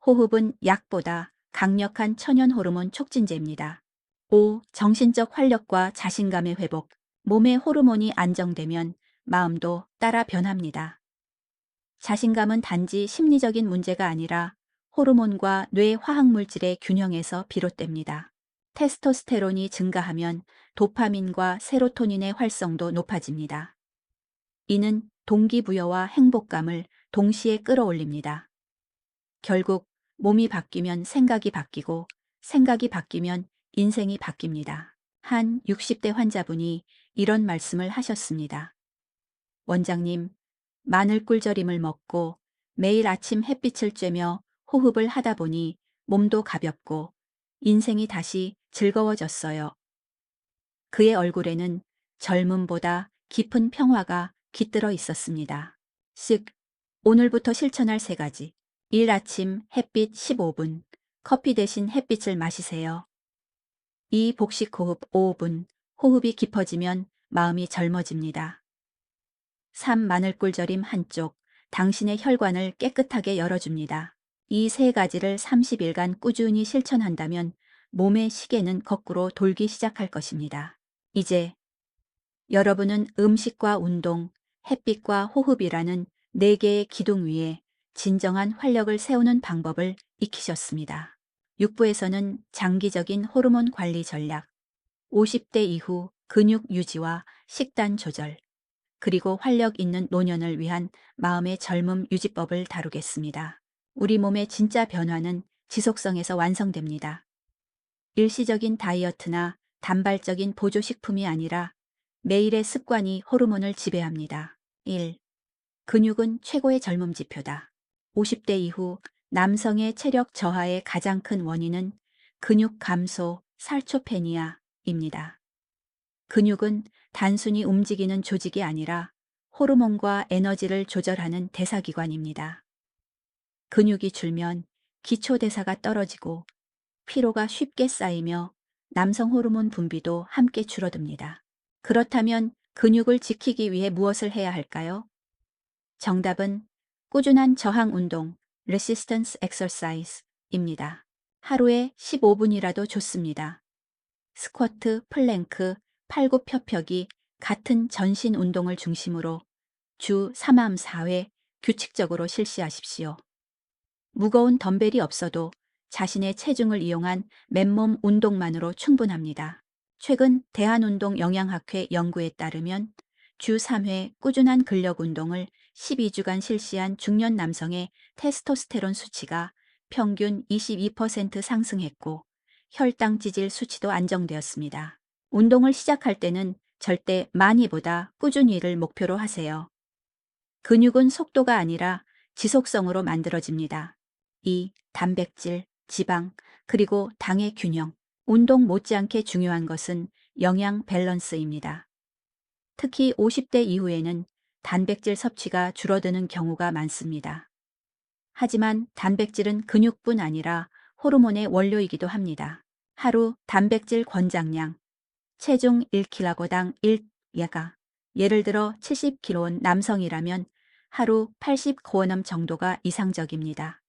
호흡은 약보다 강력한 천연 호르몬 촉진제입니다. 5. 정신적 활력과 자신감의 회복. 몸의 호르몬이 안정되면 마음도 따라 변합니다. 자신감은 단지 심리적인 문제가 아니라 호르몬과 뇌 화학물질의 균형에서 비롯됩니다. 테스토스테론이 증가하면 도파민과 세로토닌의 활성도 높아집니다. 이는 동기부여와 행복감을 동시에 끌어올립니다. 결국 몸이 바뀌면 생각이 바뀌고 생각이 바뀌면 인생이 바뀝니다. 한 60대 환자분이 이런 말씀을 하셨습니다. 원장님, 마늘 꿀절임을 먹고 매일 아침 햇빛을 쬐며 호흡을 하다 보니 몸도 가볍고 인생이 다시 즐거워졌어요. 그의 얼굴에는 젊음보다 깊은 평화가 깃들어 있었습니다. 쓱, 오늘부터 실천할 3가지. 1. 아침 햇빛 15분, 커피 대신 햇빛을 마시세요. 2. 복식호흡 5분, 호흡이 깊어지면 마음이 젊어집니다. 3. 마늘꿀절임 한쪽, 당신의 혈관을 깨끗하게 열어줍니다. 이 3가지를 30일간 꾸준히 실천한다면 몸의 시계는 거꾸로 돌기 시작할 것입니다. 이제 여러분은 음식과 운동, 햇빛과 호흡이라는 4개의 기둥 위에 진정한 활력을 세우는 방법을 익히셨습니다. 6부에서는 장기적인 호르몬 관리 전략, 50대 이후 근육 유지와 식단 조절, 그리고 활력 있는 노년을 위한 마음의 젊음 유지법을 다루겠습니다. 우리 몸의 진짜 변화는 지속성에서 완성됩니다. 일시적인 다이어트나 단발적인 보조식품이 아니라 매일의 습관이 호르몬을 지배합니다. 1. 근육은 최고의 젊음 지표다. 50대 이후 남성의 체력 저하의 가장 큰 원인은 근육 감소, 살초페니아입니다. 근육은 단순히 움직이는 조직이 아니라 호르몬과 에너지를 조절하는 대사기관입니다. 근육이 줄면 기초대사가 떨어지고 피로가 쉽게 쌓이며 남성 호르몬 분비도 함께 줄어듭니다. 그렇다면 근육을 지키기 위해 무엇을 해야 할까요? 정답은 꾸준한 저항 운동, resistance exercise입니다. 하루에 15분이라도 좋습니다. 스쿼트, 플랭크, 팔굽혀펴기 같은 전신 운동을 중심으로 주 3함 4회 규칙적으로 실시하십시오. 무거운 덤벨이 없어도 자신의 체중을 이용한 맨몸 운동만으로 충분합니다. 최근 대한운동영양학회 연구에 따르면 주 3회 꾸준한 근력 운동을 12주간 실시한 중년 남성의 테스토스테론 수치가 평균 22% 상승했고 혈당 지질 수치도 안정되었습니다. 운동을 시작할 때는 절대 많이보다 꾸준히를 목표로 하세요. 근육은 속도가 아니라 지속성으로 만들어집니다. 2. 단백질, 지방, 그리고 당의 균형. 운동 못지않게 중요한 것은 영양 밸런스입니다. 특히 50대 이후에는 단백질 섭취가 줄어드는 경우가 많습니다. 하지만 단백질은 근육뿐 아니라 호르몬의 원료이기도 합니다. 하루 단백질 권장량, 체중 1kg당 1야가, 예를 들어 70kg인 남성이라면 하루 80g 정도가 이상적입니다.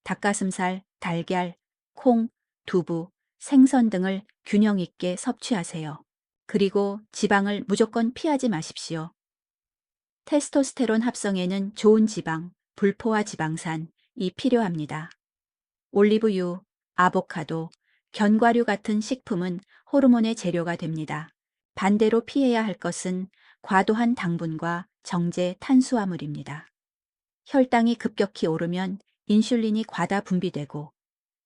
닭가슴살, 달걀, 콩, 두부, 생선 등을 균형 있게 섭취하세요. 그리고 지방을 무조건 피하지 마십시오. 테스토스테론 합성에는 좋은 지방, 불포화 지방산이 필요합니다. 올리브유, 아보카도, 견과류 같은 식품은 호르몬의 재료가 됩니다. 반대로 피해야 할 것은 과도한 당분과 정제 탄수화물입니다. 혈당이 급격히 오르면 인슐린이 과다 분비되고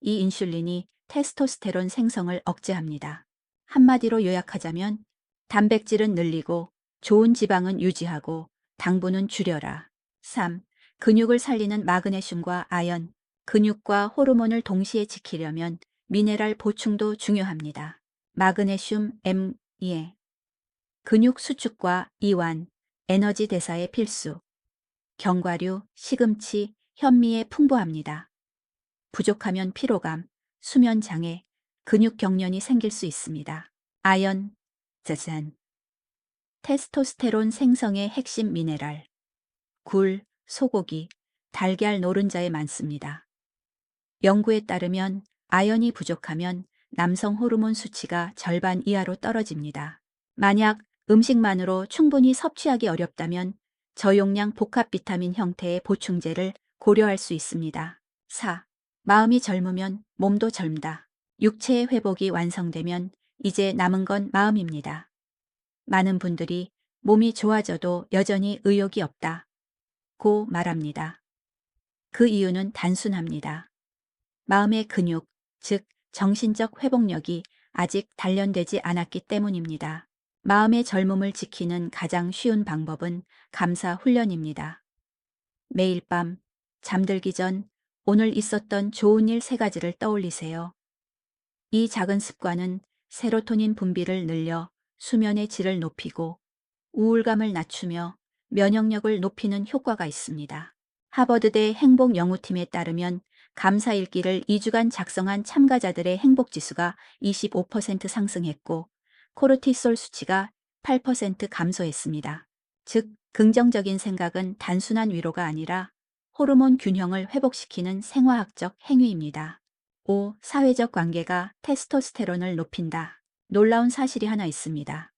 이 인슐린이 테스토스테론 생성을 억제합니다. 한마디로 요약하자면 단백질은 늘리고 좋은 지방은 유지하고 당분은 줄여라. 3. 근육을 살리는 마그네슘과 아연. 근육과 호르몬을 동시에 지키려면 미네랄 보충도 중요합니다. 마그네슘 M2에 근육 수축과 이완, 에너지 대사에 필수. 견과류, 시금치, 현미에 풍부합니다. 부족하면 피로감, 수면 장애, 근육 경련이 생길 수 있습니다. 아연, 짜잔. 테스토스테론 생성의 핵심 미네랄. 굴, 소고기, 달걀 노른자에 많습니다. 연구에 따르면 아연이 부족하면 남성 호르몬 수치가 절반 이하로 떨어집니다. 만약 음식만으로 충분히 섭취하기 어렵다면 저용량 복합 비타민 형태의 보충제를 고려할 수 있습니다. 4. 마음이 젊으면 몸도 젊다. 육체의 회복이 완성되면 이제 남은 건 마음입니다. 많은 분들이 몸이 좋아져도 여전히 의욕이 없다 고 말합니다. 그 이유는 단순합니다. 마음의 근육, 즉 정신적 회복력이 아직 단련되지 않았기 때문입니다. 마음의 젊음을 지키는 가장 쉬운 방법은 감사 훈련입니다. 매일 밤 잠들기 전 오늘 있었던 좋은 일 3가지를 떠올리세요. 이 작은 습관은 세로토닌 분비를 늘려 수면의 질을 높이고 우울감을 낮추며 면역력을 높이는 효과가 있습니다. 하버드대 행복연구팀에 따르면 감사 일기를 2주간 작성한 참가자들의 행복지수가 25% 상승했고 코르티솔 수치가 8% 감소했습니다. 즉, 긍정적인 생각은 단순한 위로가 아니라 호르몬 균형을 회복시키는 생화학적 행위입니다. 5. 사회적 관계가 테스토스테론을 높인다. 놀라운 사실이 하나 있습니다.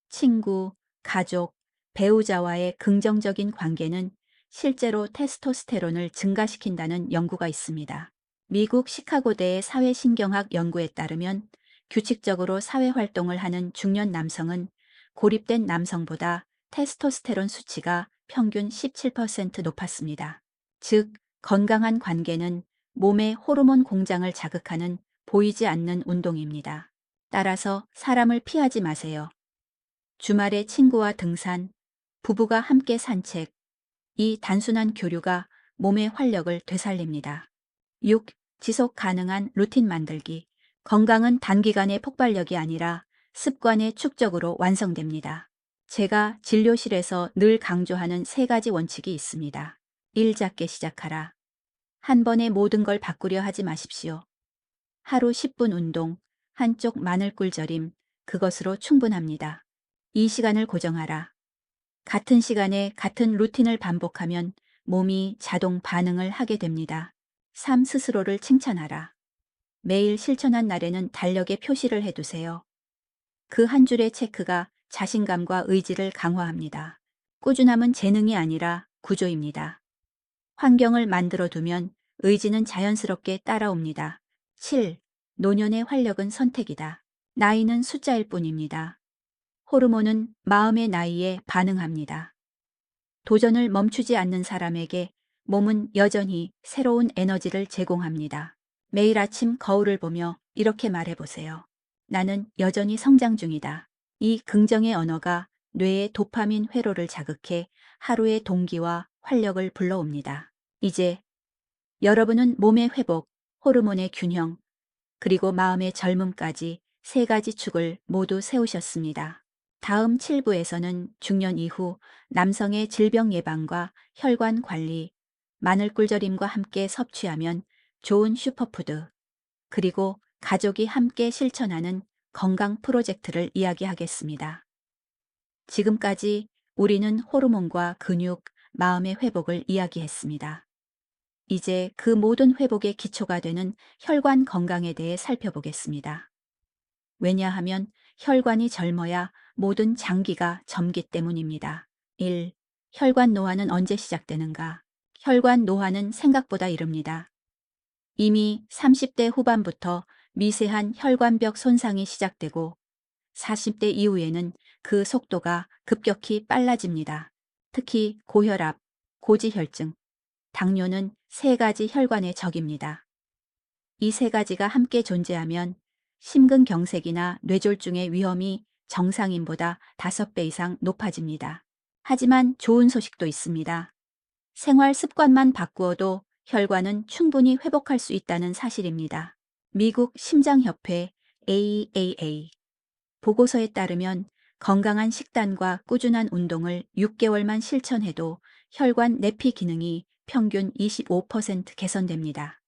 친구, 가족, 배우자와의 긍정적인 관계는 실제로 테스토스테론을 증가시킨다는 연구가 있습니다. 미국 시카고대의 사회신경학 연구에 따르면 규칙적으로 사회활동을 하는 중년 남성은 고립된 남성보다 테스토스테론 수치가 평균 17% 높았습니다. 즉, 건강한 관계는 몸의 호르몬 공장을 자극하는 보이지 않는 운동입니다. 따라서 사람을 피하지 마세요. 주말에 친구와 등산, 부부가 함께 산책, 이 단순한 교류가 몸의 활력을 되살립니다. 6. 지속 가능한 루틴 만들기. 건강은 단기간의 폭발력이 아니라 습관의 축적으로 완성됩니다. 제가 진료실에서 늘 강조하는 3가지 원칙이 있습니다. 1. 작게 시작하라. 한 번에 모든 걸 바꾸려 하지 마십시오. 하루 10분 운동, 한쪽 마늘꿀 절임, 그것으로 충분합니다. 이 시간을 고정하라. 같은 시간에 같은 루틴을 반복하면 몸이 자동 반응을 하게 됩니다. 3. 스스로를 칭찬하라. 매일 실천한 날에는 달력에 표시를 해두세요. 그 한 줄의 체크가 자신감과 의지를 강화합니다. 꾸준함은 재능이 아니라 구조입니다. 환경을 만들어두면 의지는 자연스럽게 따라옵니다. 7. 노년의 활력은 선택이다. 나이는 숫자일 뿐입니다. 호르몬은 마음의 나이에 반응합니다. 도전을 멈추지 않는 사람에게 몸은 여전히 새로운 에너지를 제공합니다. 매일 아침 거울을 보며 이렇게 말해보세요. 나는 여전히 성장 중이다. 이 긍정의 언어가 뇌의 도파민 회로를 자극해 하루의 동기와 활력을 불러옵니다. 이제 여러분은 몸의 회복, 호르몬의 균형, 그리고 마음의 젊음까지 3가지 축을 모두 세우셨습니다. 다음 7부에서는 중년 이후 남성의 질병 예방과 혈관 관리, 마늘꿀절임과 함께 섭취하면 좋은 슈퍼푸드, 그리고 가족이 함께 실천하는 건강 프로젝트를 이야기하겠습니다. 지금까지 우리는 호르몬과 근육, 마음의 회복을 이야기했습니다. 이제 그 모든 회복의 기초가 되는 혈관 건강에 대해 살펴보겠습니다. 왜냐하면 혈관이 젊어야 모든 장기가 젊기 때문입니다. 1. 혈관 노화는 언제 시작되는가? 혈관 노화는 생각보다 이릅니다. 이미 30대 후반부터 미세한 혈관벽 손상이 시작되고 40대 이후에는 그 속도가 급격히 빨라집니다. 특히 고혈압, 고지혈증, 당뇨는 세 가지 혈관의 적입니다. 이 세 가지가 함께 존재하면 심근경색이나 뇌졸중의 위험이 정상인보다 5배 이상 높아집니다. 하지만 좋은 소식도 있습니다. 생활 습관만 바꾸어도 혈관은 충분히 회복할 수 있다는 사실입니다. 미국 심장협회 AAA 보고서에 따르면 건강한 식단과 꾸준한 운동을 6개월만 실천해도 혈관 내피 기능이 평균 25% 개선됩니다.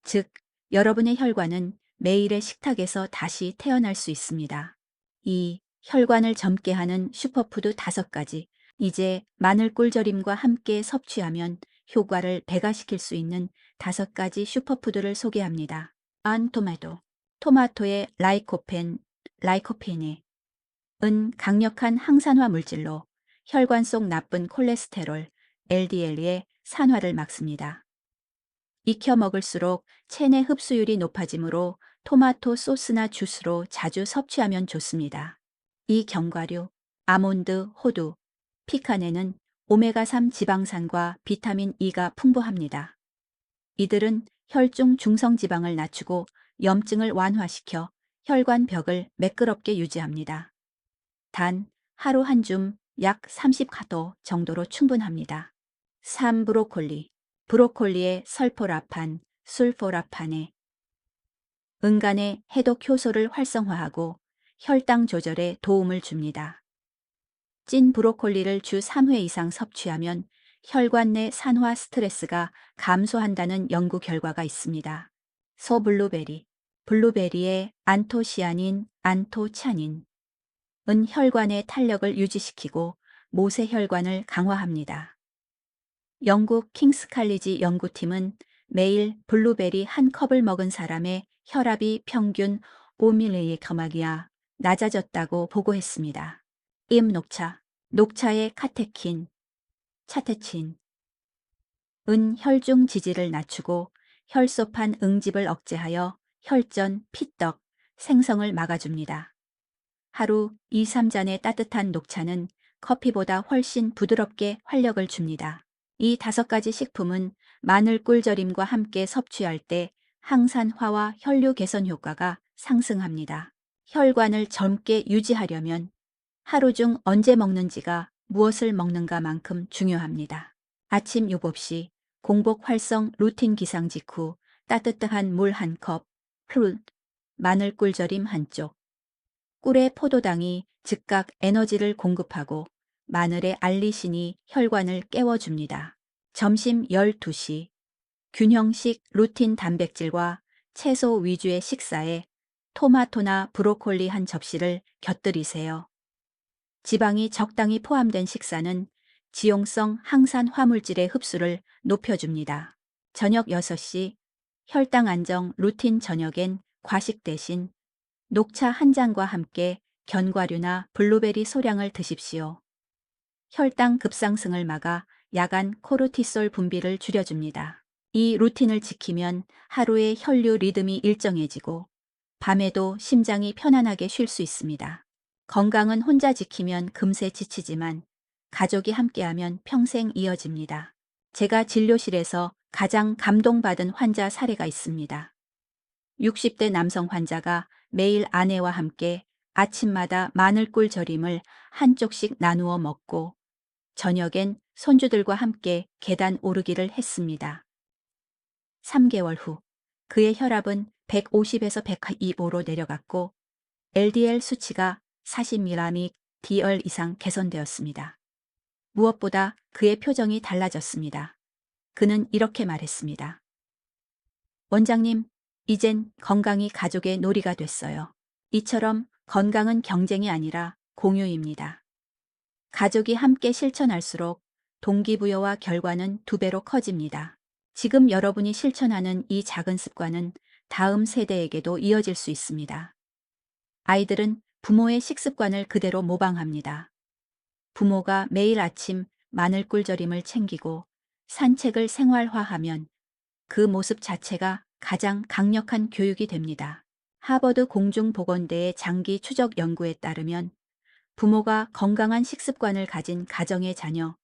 즉, 여러분의 혈관은 매일의 식탁에서 다시 태어날 수 있습니다. 이 혈관을 젊게 하는 슈퍼푸드 5가지. 이제 마늘 꿀절임과 함께 섭취하면 효과를 배가시킬 수 있는 5가지 슈퍼푸드를 소개합니다. 토마토. 토마토의 라이코펜에 은 강력한 항산화 물질로 혈관 속 나쁜 콜레스테롤, LDL의 산화를 막습니다. 익혀 먹을수록 체내 흡수율이 높아지므로 토마토 소스나 주스로 자주 섭취하면 좋습니다. 이 견과류, 아몬드, 호두, 피칸에는 오메가3 지방산과 비타민 E가 풍부합니다. 이들은 혈중 중성지방을 낮추고 염증을 완화시켜 혈관 벽을 매끄럽게 유지합니다. 단 하루 한 줌 약 30카도 정도로 충분합니다. 3. 브로콜리. 브로콜리의 설포라판, 술포라판에 은간의 해독 효소를 활성화하고 혈당 조절에 도움을 줍니다. 찐 브로콜리를 주 3회 이상 섭취하면 혈관 내 산화 스트레스가 감소한다는 연구 결과가 있습니다. 블루베리. 블루베리의 안토시아닌, 안토차닌 은 혈관의 탄력을 유지시키고 모세혈관을 강화합니다. 영국 킹스칼리지 연구팀은 매일 블루베리 한 컵을 먹은 사람의 혈압이 평균 5mg 낮아졌다고 보고했습니다. 녹차. 녹차의 카테킨, 차테친 은 혈중 지질을 낮추고 혈소판 응집을 억제하여 혈전, 피떡, 생성을 막아줍니다. 하루 2-3잔의 따뜻한 녹차는 커피보다 훨씬 부드럽게 활력을 줍니다. 이 5가지 식품은 마늘 꿀절임과 함께 섭취할 때 항산화와 혈류 개선 효과가 상승합니다. 혈관을 젊게 유지하려면 하루 중 언제 먹는지가 무엇을 먹는가만큼 중요합니다. 아침 요법 시 공복 활성 루틴 기상 직후 따뜻한 물 1컵, 마늘 꿀절임 한쪽. 꿀의 포도당이 즉각 에너지를 공급하고 마늘의 알리신이 혈관을 깨워줍니다. 점심 12시 균형식 루틴 단백질과 채소 위주의 식사에 토마토나 브로콜리 한 접시를 곁들이세요. 지방이 적당히 포함된 식사는 지용성 항산 화물질의 흡수를 높여줍니다. 저녁 6시 혈당 안정 루틴 저녁엔 과식 대신 녹차 한 잔과 함께 견과류나 블루베리 소량을 드십시오. 혈당 급상승을 막아 야간 코르티솔 분비를 줄여줍니다. 이 루틴을 지키면 하루의 혈류 리듬이 일정해지고 밤에도 심장이 편안하게 쉴 수 있습니다. 건강은 혼자 지키면 금세 지치지만 가족이 함께하면 평생 이어집니다. 제가 진료실에서 가장 감동받은 환자 사례가 있습니다. 60대 남성 환자가 매일 아내와 함께 아침마다 마늘꿀 절임을 한쪽씩 나누어 먹고 저녁엔 손주들과 함께 계단 오르기를 했습니다. 3개월 후 그의 혈압은 150에서 125로 내려갔고 LDL 수치가 40mg/dl 이상 개선되었습니다. 무엇보다 그의 표정이 달라졌습니다. 그는 이렇게 말했습니다. 원장님, 이젠 건강이 가족의 놀이가 됐어요. 이처럼 건강은 경쟁이 아니라 공유입니다. 가족이 함께 실천할수록 동기부여와 결과는 2배로 커집니다. 지금 여러분이 실천하는 이 작은 습관은 다음 세대에게도 이어질 수 있습니다. 아이들은 부모의 식습관을 그대로 모방합니다. 부모가 매일 아침 마늘꿀 절임을 챙기고 산책을 생활화하면 그 모습 자체가 가장 강력한 교육이 됩니다. 하버드 공중보건대의 장기 추적 연구에 따르면 부모가 건강한 식습관을 가진 가정의 자녀는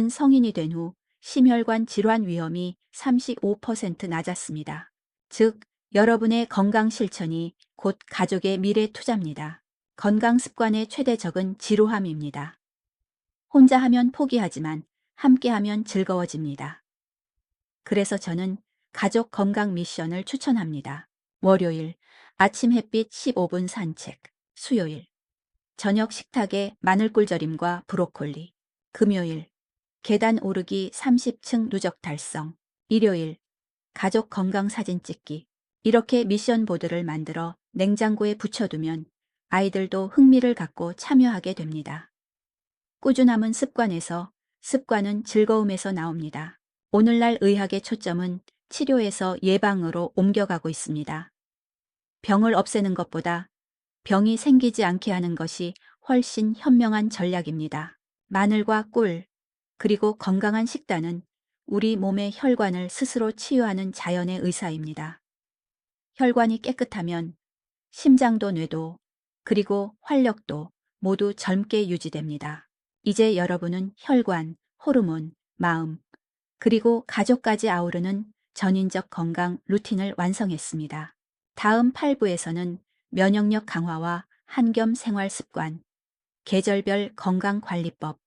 성인이 된 후 심혈관 질환 위험이 35% 낮았습니다. 즉, 여러분의 건강 실천이 곧 가족의 미래 투자입니다. 건강 습관의 최대 적은 지루함입니다. 혼자 하면 포기하지만 함께 하면 즐거워집니다. 그래서 저는 가족 건강 미션을 추천합니다. 월요일 아침 햇빛 15분 산책, 수요일 저녁 식탁에 마늘꿀절임과 브로콜리, 금요일 계단 오르기 30층 누적 달성, 일요일 가족 건강 사진 찍기. 이렇게 미션 보드를 만들어 냉장고에 붙여두면 아이들도 흥미를 갖고 참여하게 됩니다. 꾸준함은 습관에서, 습관은 즐거움에서 나옵니다. 오늘날 의학의 초점은 치료에서 예방으로 옮겨가고 있습니다. 병을 없애는 것보다 병이 생기지 않게 하는 것이 훨씬 현명한 전략입니다. 마늘과 꿀, 그리고 건강한 식단은 우리 몸의 혈관을 스스로 치유하는 자연의 의사입니다. 혈관이 깨끗하면 심장도 뇌도, 그리고 활력도 모두 젊게 유지됩니다. 이제 여러분은 혈관, 호르몬, 마음, 그리고 가족까지 아우르는 전인적 건강 루틴을 완성했습니다. 다음 8부에서는 면역력 강화와 한겸 생활 습관, 계절별 건강관리법,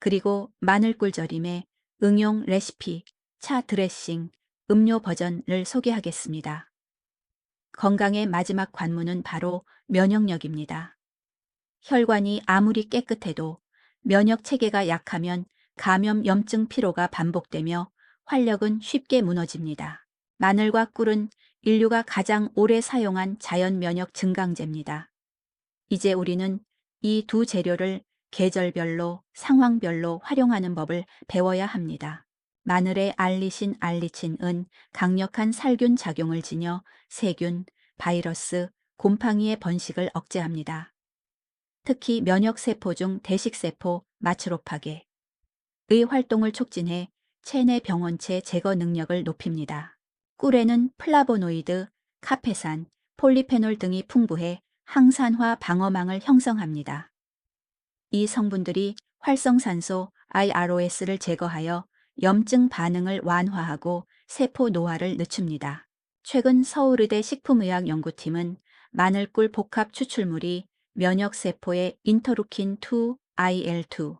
그리고 마늘꿀절임의 응용 레시피, 차 드레싱, 음료 버전을 소개하겠습니다. 건강의 마지막 관문은 바로 면역력입니다. 혈관이 아무리 깨끗해도 면역 체계가 약하면 감염 염증 피로가 반복되며 활력은 쉽게 무너집니다. 마늘과 꿀은 인류가 가장 오래 사용한 자연 면역 증강제입니다. 이제 우리는 이 두 재료를 계절별로, 상황별로 활용하는 법을 배워야 합니다. 마늘의 알리신 알리친은 강력한 살균 작용을 지녀 세균, 바이러스, 곰팡이의 번식을 억제합니다. 특히 면역세포 중 대식세포 마츠로파게의 활동을 촉진해 체내 병원체 제거 능력을 높입니다. 꿀에는 플라보노이드, 카페산, 폴리페놀 등이 풍부해 항산화 방어망을 형성합니다. 이 성분들이 활성산소 IROS를 제거하여 염증 반응을 완화하고 세포 노화를 늦춥니다. 최근 서울의대 식품의학연구팀은 마늘꿀 복합 추출물이 면역세포의 인터루킨2, IL2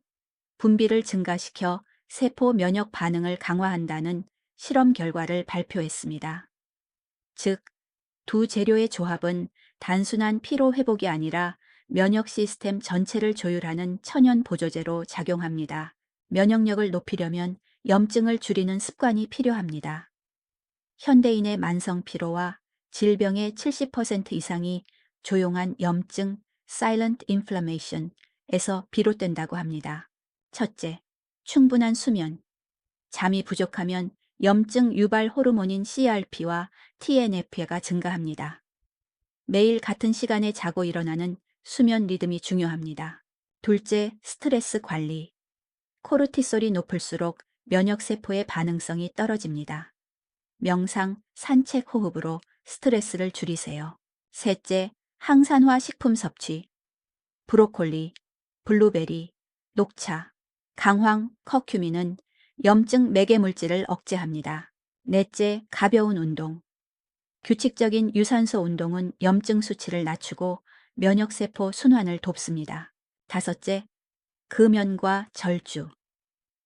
분비를 증가시켜 세포 면역 반응을 강화한다는 실험 결과를 발표했습니다. 즉, 두 재료의 조합은 단순한 피로 회복이 아니라 면역 시스템 전체를 조율하는 천연 보조제로 작용합니다. 면역력을 높이려면 염증을 줄이는 습관이 필요합니다. 현대인의 만성 피로와 질병의 70% 이상이 조용한 염증, silent inflammation에서 비롯된다고 합니다. 첫째, 충분한 수면. 잠이 부족하면 염증 유발 호르몬인 CRP와 TNF가 증가합니다. 매일 같은 시간에 자고 일어나는 수면 리듬이 중요합니다. 둘째, 스트레스 관리. 코르티솔이 높을수록 면역세포의 반응성이 떨어집니다. 명상, 산책, 호흡으로 스트레스를 줄이세요. 셋째, 항산화 식품 섭취. 브로콜리, 블루베리, 녹차, 강황, 커큐민은 염증 매개물질을 억제합니다. 넷째, 가벼운 운동. 규칙적인 유산소 운동은 염증 수치를 낮추고 면역세포 순환을 돕습니다. 다섯째, 금연과 절주.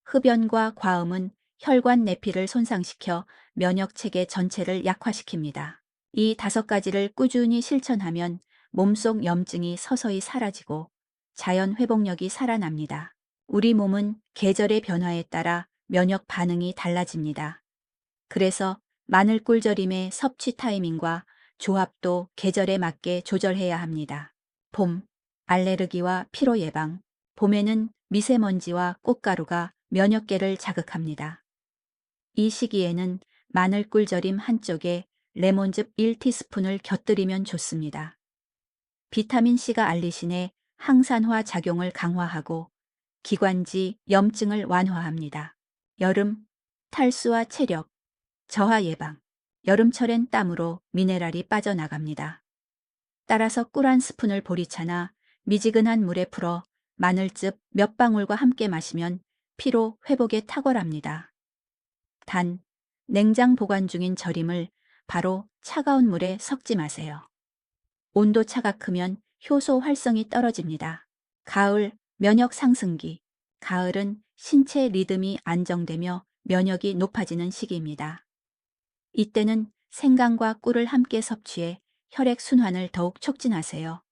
흡연과 과음은 혈관 내피를 손상시켜 면역체계 전체를 약화시킵니다. 이 5가지를 꾸준히 실천하면 몸속 염증이 서서히 사라지고 자연 회복력이 살아납니다. 우리 몸은 계절의 변화에 따라 면역 반응이 달라집니다. 그래서 마늘꿀절임의 섭취 타이밍과 조합도 계절에 맞게 조절해야 합니다. 봄, 알레르기와 피로 예방. 봄에는 미세먼지와 꽃가루가 면역계를 자극합니다. 이 시기에는 마늘꿀절임 한쪽에 레몬즙 1티스푼을 곁들이면 좋습니다. 비타민C가 알리신의 항산화 작용을 강화하고 기관지 염증을 완화합니다. 여름, 탈수와 체력, 저하 예방. 여름철엔 땀으로 미네랄이 빠져나갑니다. 따라서 꿀 한 스푼을 보리차나 미지근한 물에 풀어 마늘즙 몇 방울과 함께 마시면 피로 회복에 탁월합니다. 단, 냉장 보관 중인 절임을 바로 차가운 물에 섞지 마세요. 온도 차가 크면 효소 활성이 떨어집니다. 가을, 면역 상승기. 가을은 신체 리듬이 안정되며 면역이 높아지는 시기입니다. 이때는 생강과 꿀을 함께 섭취해 혈액 순환을 더욱 촉진하세요.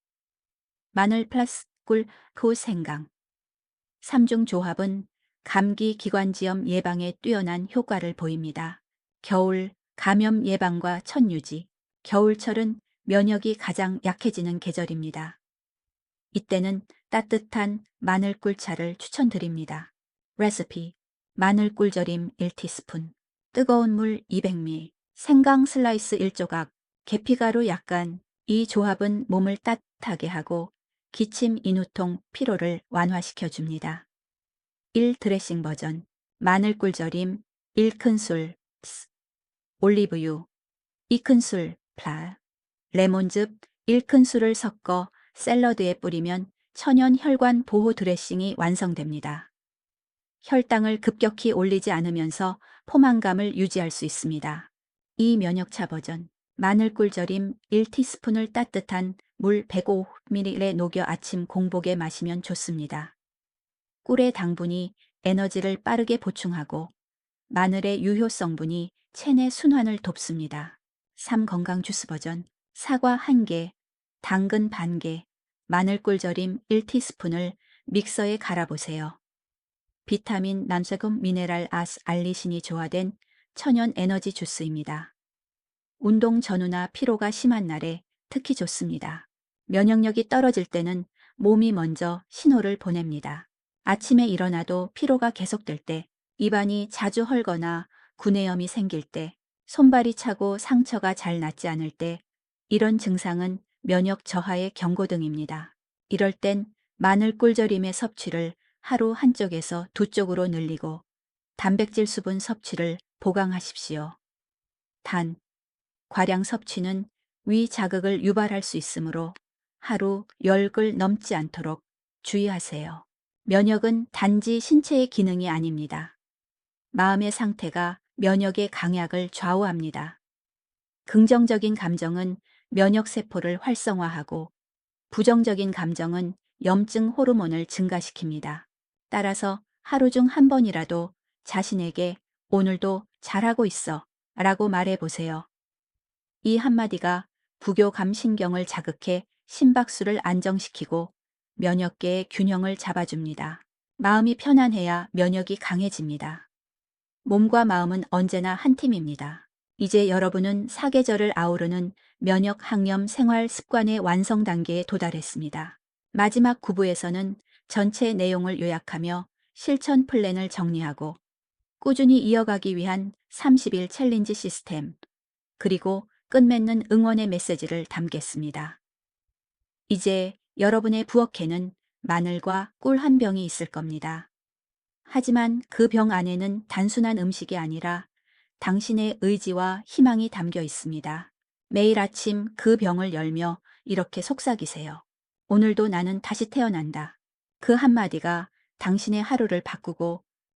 마늘 플러스 꿀, 그 생강. 3중 조합은 감기 기관지염 예방에 뛰어난 효과를 보입니다. 겨울, 감염 예방과 천유지. 겨울철은 면역이 가장 약해지는 계절입니다. 이때는 따뜻한 마늘꿀차를 추천드립니다. 레시피. 마늘꿀절임 1티스푼, 뜨거운 물 200ml, 생강 슬라이스 1조각, 계피가루 약간. 이 조합은 몸을 따뜻하게 하고 기침, 인후통, 피로를 완화시켜줍니다. 1. 드레싱 버전. 마늘꿀절임 1큰술, 올리브유 2큰술, 레몬즙 1큰술을 섞어 샐러드에 뿌리면 천연 혈관 보호 드레싱이 완성됩니다. 혈당을 급격히 올리지 않으면서 포만감을 유지할 수 있습니다. 이 면역차 버전. 마늘꿀 절임 1티스푼을 따뜻한 물 105ml에 녹여 아침 공복에 마시면 좋습니다. 꿀의 당분이 에너지를 빠르게 보충하고 마늘의 유효 성분이 체내 순환을 돕습니다. 3. 건강 주스 버전. 사과 1개, 당근 반개, 마늘꿀 절임 1티스푼을 믹서에 갈아보세요. 비타민, 남세금, 미네랄, 알리신이 조화된 천연 에너지 주스입니다. 운동 전후나 피로가 심한 날에 특히 좋습니다. 면역력이 떨어질 때는 몸이 먼저 신호를 보냅니다. 아침에 일어나도 피로가 계속될 때, 입안이 자주 헐거나 구내염이 생길 때, 손발이 차고 상처가 잘 낫지 않을 때, 이런 증상은 면역 저하의 경고등입니다. 이럴 땐 마늘 꿀절임의 섭취를 하루 한쪽에서 두 쪽으로 늘리고 단백질 수분 섭취를 보강하십시오. 단, 과량 섭취는 위 자극을 유발할 수 있으므로 하루 10글 넘지 않도록 주의하세요. 면역은 단지 신체의 기능이 아닙니다. 마음의 상태가 면역의 강약을 좌우합니다. 긍정적인 감정은 면역세포를 활성화하고 부정적인 감정은 염증 호르몬을 증가시킵니다. 따라서 하루 중 한 번이라도 자신에게 오늘도 잘하고 있어 라고 말해보세요. 이 한마디가 부교감신경을 자극해 심박수를 안정시키고 면역계의 균형을 잡아줍니다. 마음이 편안해야 면역이 강해집니다. 몸과 마음은 언제나 한 팀입니다. 이제 여러분은 사계절을 아우르는 면역 항염 생활 습관의 완성 단계에 도달했습니다. 마지막 9부에서는 전체 내용을 요약하며 실천 플랜을 정리하고 꾸준히 이어가기 위한 30일 챌린지 시스템, 그리고 끝맺는 응원의 메시지를 담겠습니다. 이제 여러분의 부엌에는 마늘과 꿀 한 병이 있을 겁니다. 하지만 그 병 안에는 단순한 음식이 아니라 당신의 의지와 희망이 담겨 있습니다. 매일 아침 그 병을 열며 이렇게 속삭이세요. 오늘도 나는 다시 태어난다. 그 한마디가 당신의 하루를 바꾸고